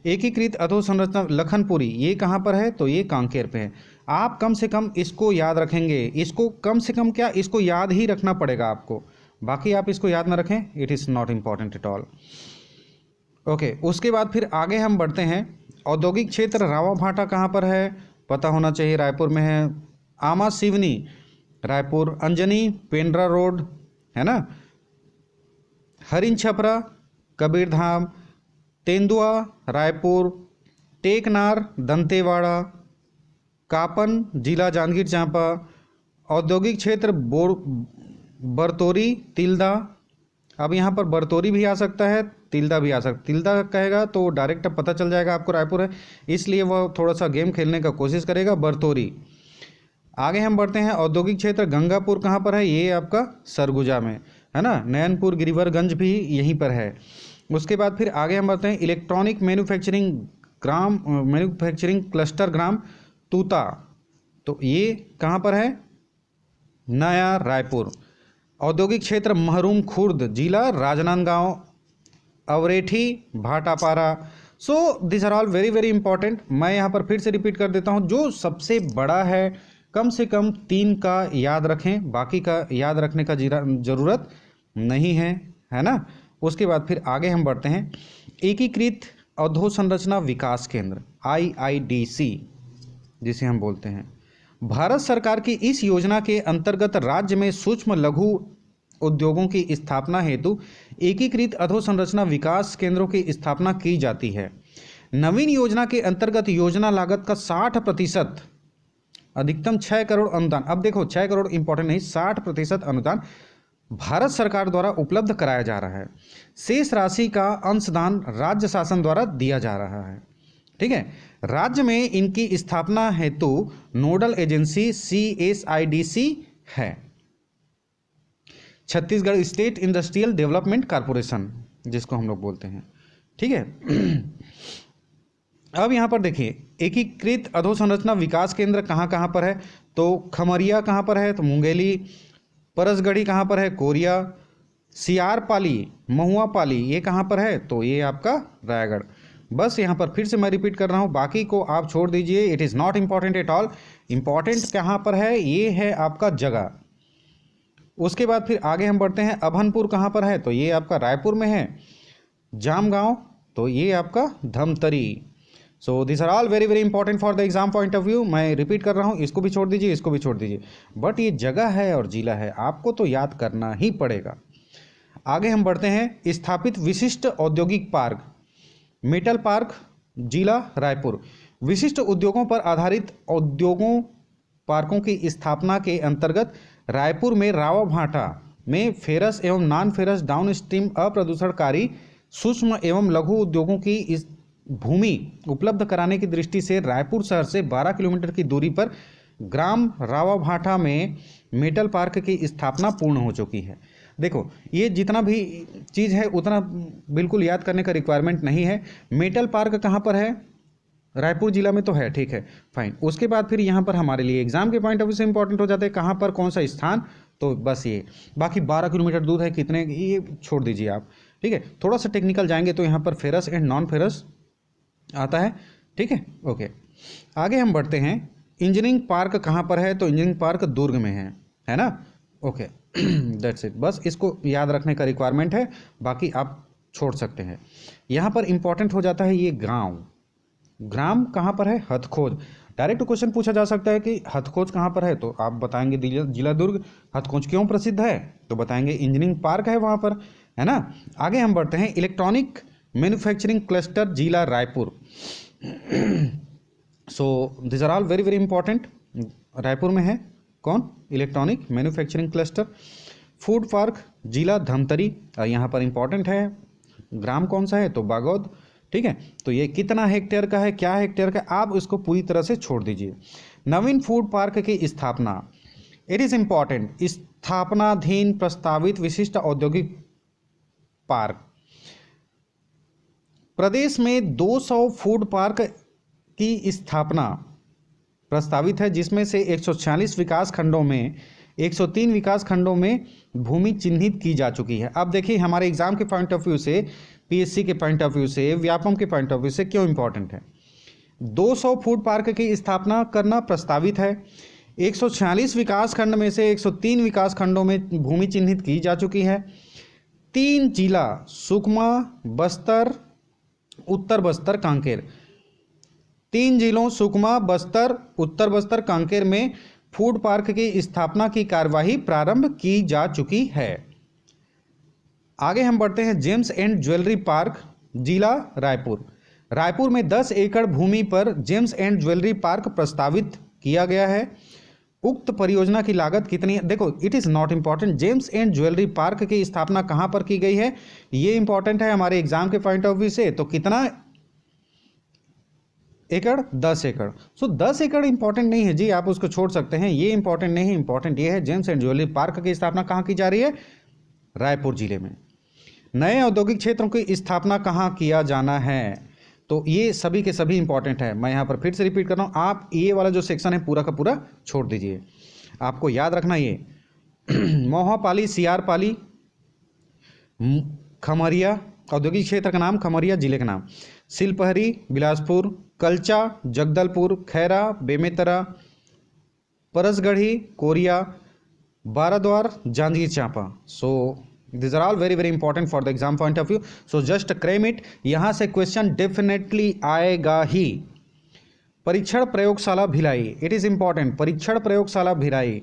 एकीकृत अधोसंरचना लखनपुरी, ये कहाँ पर है, तो ये कांकेर पे है। आप कम से कम इसको याद रखेंगे, इसको कम से कम क्या, इसको याद ही रखना पड़ेगा आपको, बाकी आप इसको याद ना रखें, it is not important at all, okay. उसके बाद फिर आगे हम बढ़ते हैं। औद्योगिक क्षेत्र रावाभाटा कहाँ पर है, पता होना चाहिए, रायपुर में है। आमा सिवनी रायपुर। अंजनी पेंड्रा रोड है ना। हरिन छपरा कबीरधाम। तेंदुआ रायपुर। टेकनार दंतेवाड़ा। कापन जिला जांजगीर चांपा। औद्योगिक क्षेत्र बरतौरी तिल्दा। अब यहाँ पर बरतौरी भी आ सकता है, तिल्दा भी आ सकता है। तिल्दा कहेगा तो डायरेक्ट पता चल जाएगा आपको रायपुर है, इसलिए वह थोड़ा सा गेम खेलने का कोशिश करेगा, बरतौरी। आगे हम बढ़ते हैं। औद्योगिक क्षेत्र गंगापुर कहाँ पर है, ये आपका सरगुजा में है ना। नयनपुर गिरिवरगंज भी यहीं पर है। उसके बाद फिर आगे हम बढ़ते हैं। इलेक्ट्रॉनिक मैन्युफैक्चरिंग क्लस्टर ग्राम तूता, तो ये कहाँ पर है, नया रायपुर। औद्योगिक क्षेत्र महरूम खुर्द जिला Rajnandgaon. Avrethi Bhatapara. So this are all very very important. मैं यहाँ पर फिर से रिपीट कर देता हूँ, जो सबसे बड़ा है कम से कम 3 का याद रखें, बाकी का याद रखने का ज़रूरत नहीं है ना। उसके बाद फिर आगे हम बढ़ते हैं। एकीकृत अधोसंरचना विकास केंद्र IIDC जिसे हम बोलते हैं, भारत सरकार की इस योजना के अंतर्गत राज्य में सूक्ष्म लघु उद्योगों की स्थापना हेतु एकीकृत अधोसंरचना विकास केंद्रों की स्थापना की जाती है। नवीन योजना के अंतर्गत योजना लागत का 60%, अधिकतम 6 करोड़ अनुदान, अब देखो 6 करोड़ इंपॉर्टेंट नहीं, 60% अनुदान भारत सरकार द्वारा उपलब्ध कराया जा रहा है। शेष राशि का अंशदान राज्य शासन द्वारा दिया जा रहा है। ठीक है, राज्य में इनकी स्थापना हेतु नोडल एजेंसी CSIDC है, Chhattisgarh state industrial development corporation जिसको हम लोग बोलते हैं। ठीक है, अब यहाँ पर देखिए एकीकृत अधोसंरचना विकास केंद्र कहाँ कहाँ पर है, तो खमरिया कहाँ पर है, तो मुंगेली, परसगढ़ी कहाँ पर है, कोरिया, सियारपाली, महुआपाली ये कहाँ पर है, तो ये आपका रायगढ़। बस यहाँ पर फिर से मैं रिपीट कर रहा हूँ, बाकी को आप छोड़ दीजिए, it is not important at all. Important कहाँ पर है, ये है आपका जगह। उसके बाद फिर आगे हम बढ़ते हैं, अभनपुर कहाँ पर है, तो ये आपका रायपुर में है। जामगांव, तो ये आपका Dhamtari. So this are all very very important for the exam point of view. मैं रिपीट कर रहा हूँ, इसको भी छोड़ दीजिए, इसको भी छोड़ दीजिए, बट ये जगह है और जिला है, आपको तो याद करना ही पड़ेगा। आगे हम बढ़ते हैं, स्थापित विशिष्ट औद्योगिक पार्क, मेटल पार्क, जिला रायपुर। विशिष्ट उद्योगों पर आधारित औद्योगों पार्कों की स्थापना के अंतर्गत रायपुर में रावाभाटा में फेरस एवं नॉन फेरस डाउन स्ट्रीम अप्रदूषणकारी सूक्ष्म एवं लघु उद्योगों की इस भूमि उपलब्ध कराने की दृष्टि से रायपुर शहर से 12 किलोमीटर की दूरी पर ग्राम रावाभाटा में मेटल पार्क की स्थापना पूर्ण हो चुकी है। देखो ये जितना भी चीज़ है उतना बिल्कुल याद करने का रिक्वायरमेंट नहीं है। मेटल पार्क कहाँ पर है, रायपुर जिला में तो है, ठीक है फाइन। उसके बाद फिर यहाँ पर हमारे लिए एग्जाम के पॉइंट ऑफ व्यू से इंपॉर्टेंट हो जाते हैं कहाँ पर कौन सा स्थान, तो बस ये बाकी 12 किलोमीटर दूर है, कितने ये छोड़ दीजिए आप। ठीक है, थोड़ा सा टेक्निकल जाएंगे तो यहाँ पर फेरस एंड नॉन फेरस आता है। ठीक है, ओके आगे हम बढ़ते हैं। इंजीनियरिंग पार्क कहाँ पर है, तो इंजीनियरिंग पार्क दुर्ग में है ना। ओके दैट्स इट, बस इसको याद रखने का रिक्वायरमेंट है, बाकी आप छोड़ सकते हैं। यहाँ पर इंपॉर्टेंट हो जाता है ये गांव, ग्राम कहाँ पर है, हथखोज। डायरेक्ट क्वेश्चन पूछा जा सकता है कि हथखोज कहाँ पर है, तो आप बताएंगे जिला दुर्ग। हथखोज क्यों प्रसिद्ध है, तो बताएंगे इंजीनियरिंग पार्क है वहाँ पर, है ना। आगे हम बढ़ते हैं, इलेक्ट्रॉनिक मैन्युफैक्चरिंग क्लस्टर जिला Raipur. So this are all very very important. Raipur में है कौन, electronic manufacturing cluster. Food park जिला धमतरी, यहाँ पर इंपॉर्टेंट है, ग्राम कौन सा है, तो बागौद। ठीक है, तो ये कितना हेक्टेयर का है, क्या हेक्टेयर का, आप इसको पूरी तरह से छोड़ दीजिए। नवीन फूड पार्क की स्थापना, इट इज इंपॉर्टेंट, स्थापनाधीन प्रस्तावित विशिष्ट औद्योगिक पार्क। प्रदेश में 200 फूड पार्क की स्थापना प्रस्तावित है, जिसमें से 146 विकास खंडों में 103 विकास खंडों में भूमि चिन्हित की जा चुकी है। अब देखिए हमारे एग्जाम के पॉइंट ऑफ व्यू से, पीएससी के पॉइंट ऑफ व्यू से, व्यापम के पॉइंट ऑफ व्यू से क्यों इंपॉर्टेंट है। 200 फूड पार्क की स्थापना करना प्रस्तावित है, 146 विकास खंड में से 103 विकास खंडों में भूमि चिन्हित की जा चुकी है। 3 जिला सुकमा, बस्तर, उत्तर बस्तर, कांकेर, 3 जिलों सुकमा, बस्तर, उत्तर बस्तर, कांकेर में फूड पार्क की स्थापना की कार्यवाही प्रारंभ की जा चुकी है। आगे हम बढ़ते हैं, जेम्स एंड ज्वेलरी पार्क जिला रायपुर। रायपुर में 10 एकड़ भूमि पर जेम्स एंड ज्वेलरी पार्क प्रस्तावित किया गया है। उक्त परियोजना की लागत कितनी है, देखो it is not important, James and jewellery park की स्थापना कहाँ पर की गई है, ये इंपॉर्टेंट है हमारे एग्जाम के पॉइंट ऑफ व्यू से। तो कितना एकड़, 10 एकड़। सो 10 एकड़ इंपॉर्टेंट नहीं है जी, आप उसको छोड़ सकते हैं, ये इंपॉर्टेंट नहीं है। इंपॉर्टेंट ये है जेम्स एंड ज्वेलरी पार्क की स्थापना कहाँ की जा रही है, रायपुर जिले में। नए औद्योगिक क्षेत्रों की स्थापना कहाँ किया जाना है, तो ये सभी के सभी इंपॉर्टेंट है। मैं यहाँ पर फिर से रिपीट कर रहा हूँ, आप ये वाला जो सेक्शन है पूरा का पूरा छोड़ दीजिए, आपको याद रखना ये मोहापाली, सियारपाली, खमरिया, औद्योगिक क्षेत्र का नाम, खमरिया जिले का नाम, Silpahari, Bilaspur, Kalcha, Jagdalpur, Khaira, Bemetara, Parasgarhi, Koriya, Baradwar, Janjgir Champa. So these are all very very important for the exam point of view, so just cram it। यहाँ से क्वेश्चन डेफिनेटली आएगा ही। परीक्षण प्रयोगशाला भिलाई, इट इज इंपॉर्टेंट, परीक्षण प्रयोगशाला भिलाई।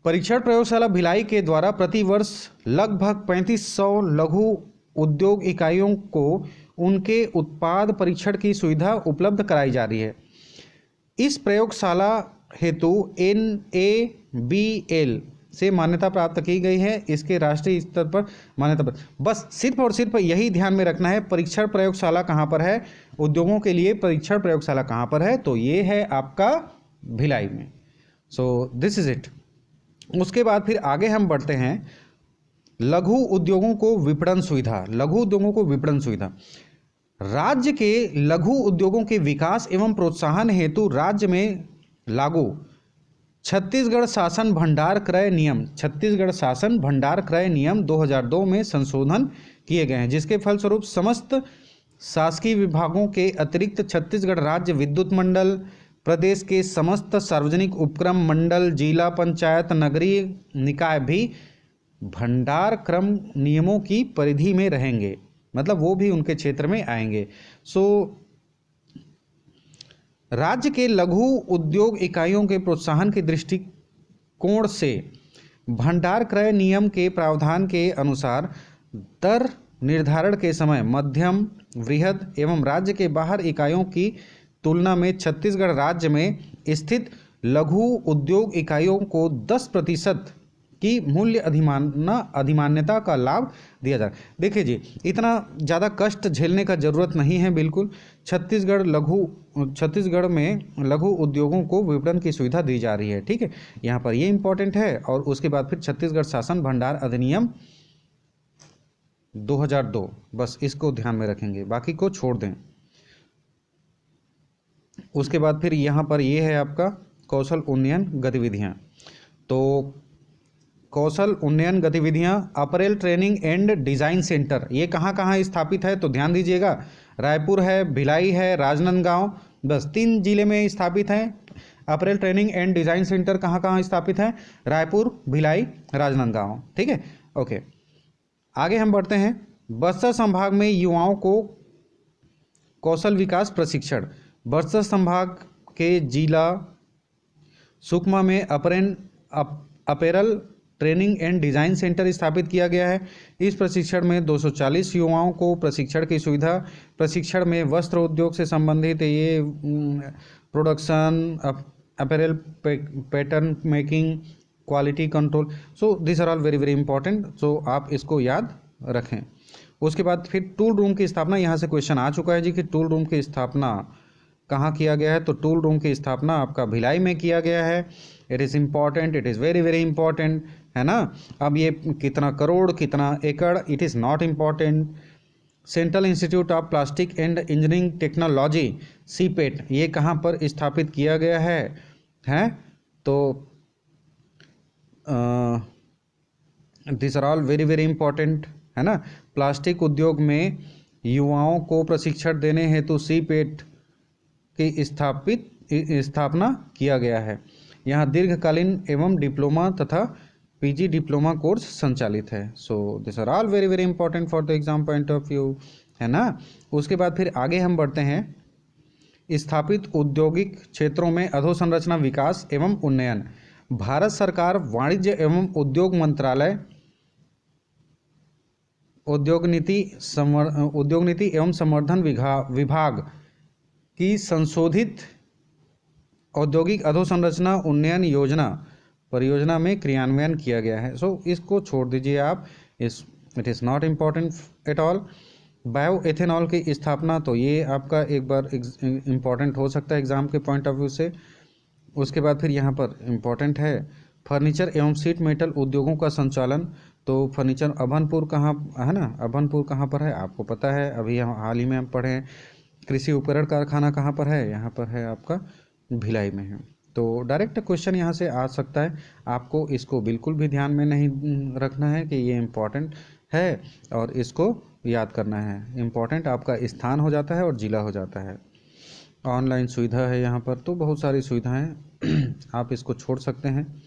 परीक्षण प्रयोगशाला भिलाई के द्वारा प्रतिवर्ष लगभग 3500 लघु उद्योग इकाइयों को उनके उत्पाद परीक्षण की सुविधा उपलब्ध कराई जा रही है। इस प्रयोगशाला हेतु NABL से मान्यता प्राप्त की गई है। इसके राष्ट्रीय स्तर पर मान्यता प्राप्त, बस सिर्फ और सिर्फ यही ध्यान में रखना है, परीक्षण प्रयोगशाला कहाँ पर है, उद्योगों के लिए परीक्षण प्रयोगशाला कहाँ पर है, तो ये है आपका भिलाई में। So this is it. उसके बाद फिर आगे हम बढ़ते हैं, लघु उद्योगों को विपणन सुविधा। लघु उद्योगों को विपणन सुविधा, राज्य के लघु उद्योगों के विकास एवं प्रोत्साहन हेतु राज्य में लागू छत्तीसगढ़ शासन भंडार क्रय नियम, छत्तीसगढ़ शासन भंडार क्रय नियम 2002 में संशोधन किए गए हैं, जिसके फलस्वरूप समस्त शासकीय विभागों के अतिरिक्त छत्तीसगढ़ राज्य विद्युत मंडल, प्रदेश के समस्त सार्वजनिक उपक्रम मंडल, जिला पंचायत, नगरीय निकाय भी भंडार क्रम नियमों की परिधि में रहेंगे, मतलब वो भी उनके क्षेत्र में आएंगे। राज्य के लघु उद्योग इकाइयों के प्रोत्साहन के दृष्टिकोण से भंडार क्रय नियम के प्रावधान के अनुसार दर निर्धारण के समय मध्यम, वृहद एवं राज्य के बाहर इकाइयों की तुलना में छत्तीसगढ़ राज्य में स्थित लघु उद्योग इकाइयों को 10% की मूल्य अधिमान्यता का लाभ दिया जाए। देखिए जी, इतना ज़्यादा कष्ट झेलने का ज़रूरत नहीं है बिल्कुल। छत्तीसगढ़ में लघु उद्योगों को विपणन की सुविधा दी जा रही है, ठीक है, यहाँ पर ये इंपॉर्टेंट है। और उसके बाद फिर छत्तीसगढ़ शासन भंडार अधिनियम 2002, बस इसको ध्यान में रखेंगे, बाकी को छोड़ दें। उसके बाद फिर यहाँ पर ये है आपका कौशल उन्नयन गतिविधियाँ। तो कौशल उन्नयन गतिविधियाँ, April training and design centre, ये कहाँ कहाँ स्थापित है, तो ध्यान दीजिएगा, रायपुर है, भिलाई है, राजनांदगांव, बस 3 जिले में स्थापित हैं। April training and design centre कहाँ कहाँ स्थापित है, रायपुर, भिलाई, राजनांदगांव, ठीक है, ओके। आगे हम बढ़ते हैं, बस्तर संभाग में युवाओं को कौशल विकास प्रशिक्षण। बस्तर संभाग के जिला सुकमा में April training and design centre स्थापित किया गया है। इस प्रशिक्षण में 240 युवाओं को प्रशिक्षण की सुविधा, प्रशिक्षण में वस्त्र उद्योग से संबंधित ये production, apparel pattern making, quality control, so this are all very very important, so आप इसको याद रखें। उसके बाद फिर टूल रूम की स्थापना, यहाँ से क्वेश्चन आ चुका है जी कि टूल रूम की स्थापना कहाँ किया गया है, तो टूल रूम की स्थापना आपका भिलाई में किया गया है। It is important, it is very very important, है ना। अब ये कितना करोड़, कितना एकड़, it is not important. Central institute of plastic and engineering technology CPET, ये कहाँ पर स्थापित किया गया है तो this are all very very important, है ना। प्लास्टिक उद्योग में युवाओं को प्रशिक्षण देने हेतु CPET की स्थापना किया गया है। यहाँ दीर्घकालीन एवं डिप्लोमा तथा PG डिप्लोमा कोर्स संचालित है। So this are all very very important for the exam point of view, है ना। उसके बाद फिर आगे हम बढ़ते हैं, स्थापित औद्योगिक क्षेत्रों में अधोसंरचना विकास एवं उन्नयन। भारत सरकार वाणिज्य एवं उद्योग मंत्रालय उद्योग नीति एवं संवर्धन विभाग की संशोधित औद्योगिक अधोसंरचना उन्नयन योजना परियोजना में क्रियान्वयन किया गया है। सो इसको छोड़ दीजिए आप, it is not important at all. Bio ethanol की स्थापना, तो ये आपका एक बार इम्पॉर्टेंट हो सकता है एग्जाम के पॉइंट ऑफ व्यू से। उसके बाद फिर यहाँ पर इम्पॉर्टेंट है फर्नीचर एवं सीट मेटल उद्योगों का संचालन। तो फर्नीचर अभनपुर कहाँ है ना, अभनपुर कहाँ पर है आपको पता है, अभी हम हाल ही में हम पढ़े हैं। कृषि उपकरण कारखाना कहाँ पर है, यहाँ पर है आपका भिलाई में है। तो डायरेक्ट क्वेश्चन यहाँ से आ सकता है, आपको इसको बिल्कुल भी ध्यान में नहीं रखना है कि ये इम्पॉर्टेंट है और इसको याद करना है। इम्पॉर्टेंट आपका स्थान हो जाता है और जिला हो जाता है। ऑनलाइन सुविधा है यहाँ पर, तो बहुत सारी सुविधाएं आप इसको छोड़ सकते हैं,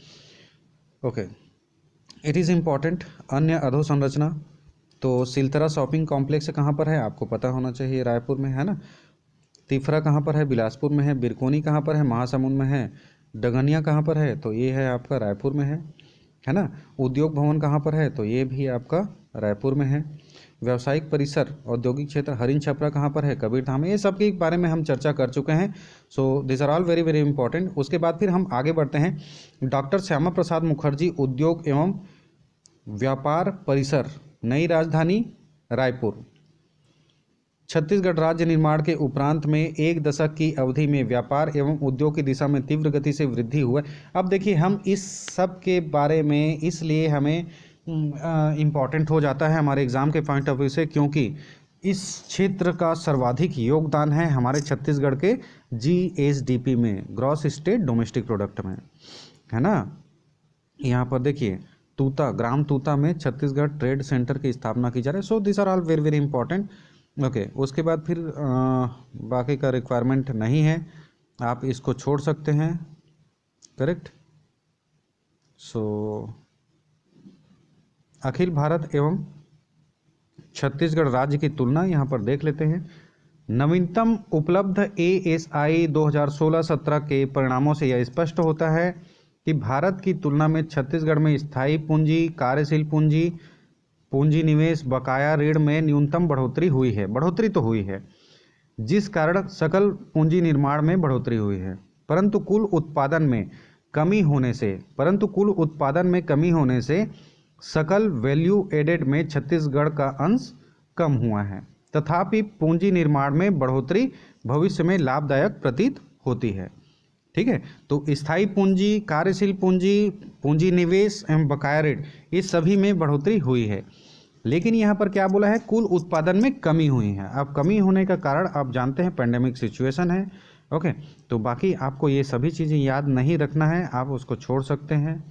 ओके। इट इज़ इम्पॉर्टेंट अन्य अधोसंरचना, तो सिलतरा शॉपिंग कॉम्प्लेक्स कहाँ पर है आपको पता होना चाहिए, रायपुर में है ना। तिफरा कहाँ पर है, बिलासपुर में है। बिरकोनी कहाँ पर है, महासमुंद में है। डगनिया कहाँ पर है, तो ये है आपका रायपुर में है। है ना। उद्योग भवन कहाँ पर है, तो ये भी आपका रायपुर में है। व्यावसायिक परिसर औद्योगिक क्षेत्र हरिन छपरा कहाँ पर है, कबीरधाम। ये सब के बारे में हम चर्चा कर चुके हैं। So this are all very very important. उसके बाद फिर हम आगे बढ़ते हैं। डॉक्टर श्यामा प्रसाद मुखर्जी उद्योग एवं व्यापार परिसर, नई राजधानी रायपुर। छत्तीसगढ़ राज्य निर्माण के उपरांत में एक दशक की अवधि में व्यापार एवं उद्योग की दिशा में तीव्र गति से वृद्धि हुआ। अब देखिए, हम इस सब के बारे में इसलिए हमें इम्पॉर्टेंट हो जाता है हमारे एग्ज़ाम के पॉइंट ऑफ व्यू से, क्योंकि इस क्षेत्र का सर्वाधिक योगदान है हमारे छत्तीसगढ़ के GSDP में, ग्रॉस स्टेट डोमेस्टिक प्रोडक्ट में, है ना। यहाँ पर देखिए, तूता, ग्राम तूता में छत्तीसगढ़ ट्रेड सेंटर की स्थापना की जा रही है। So this are all very very important. Okay, उसके बाद फिर बाकी का रिक्वायरमेंट नहीं है, आप इसको छोड़ सकते हैं, करेक्ट। सो अखिल भारत एवं छत्तीसगढ़ राज्य की तुलना यहाँ पर देख लेते हैं। नवीनतम उपलब्ध ASI 2016-17 के परिणामों से यह स्पष्ट होता है कि भारत की तुलना में छत्तीसगढ़ में स्थायी पूंजी, कार्यशील पूंजी, पूंजी निवेश, बकाया ऋण में न्यूनतम बढ़ोतरी हुई है। बढ़ोतरी तो हुई है, जिस कारण सकल पूंजी निर्माण में बढ़ोतरी हुई है, परंतु कुल उत्पादन में कमी होने से सकल वैल्यू एडेड में छत्तीसगढ़ का अंश कम हुआ है। तथापि पूंजी निर्माण में बढ़ोतरी भविष्य में लाभदायक प्रतीत होती है। ठीक है, तो स्थायी पूंजी, कार्यशील पूंजी, पूंजी निवेश एवं बकाया ऋण, ये सभी में बढ़ोतरी हुई है। लेकिन यहाँ पर क्या बोला है, कुल उत्पादन में कमी हुई है। अब कमी होने का कारण आप जानते हैं, पेंडेमिक सिचुएशन है। ओके, तो बाकी आपको ये सभी चीज़ें याद नहीं रखना है, आप उसको छोड़ सकते हैं,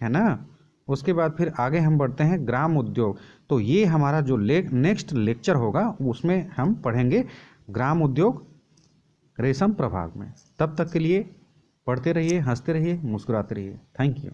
है ना। उसके बाद फिर आगे हम बढ़ते हैं ग्राम उद्योग। तो ये हमारा जो नेक्स्ट लेक्चर होगा उसमें हम पढ़ेंगे ग्राम उद्योग रेशम प्रभाग में। तब तक के लिए पढ़ते रहिए, हंसते रहिए, मुस्कुराते रहिए। Thank you.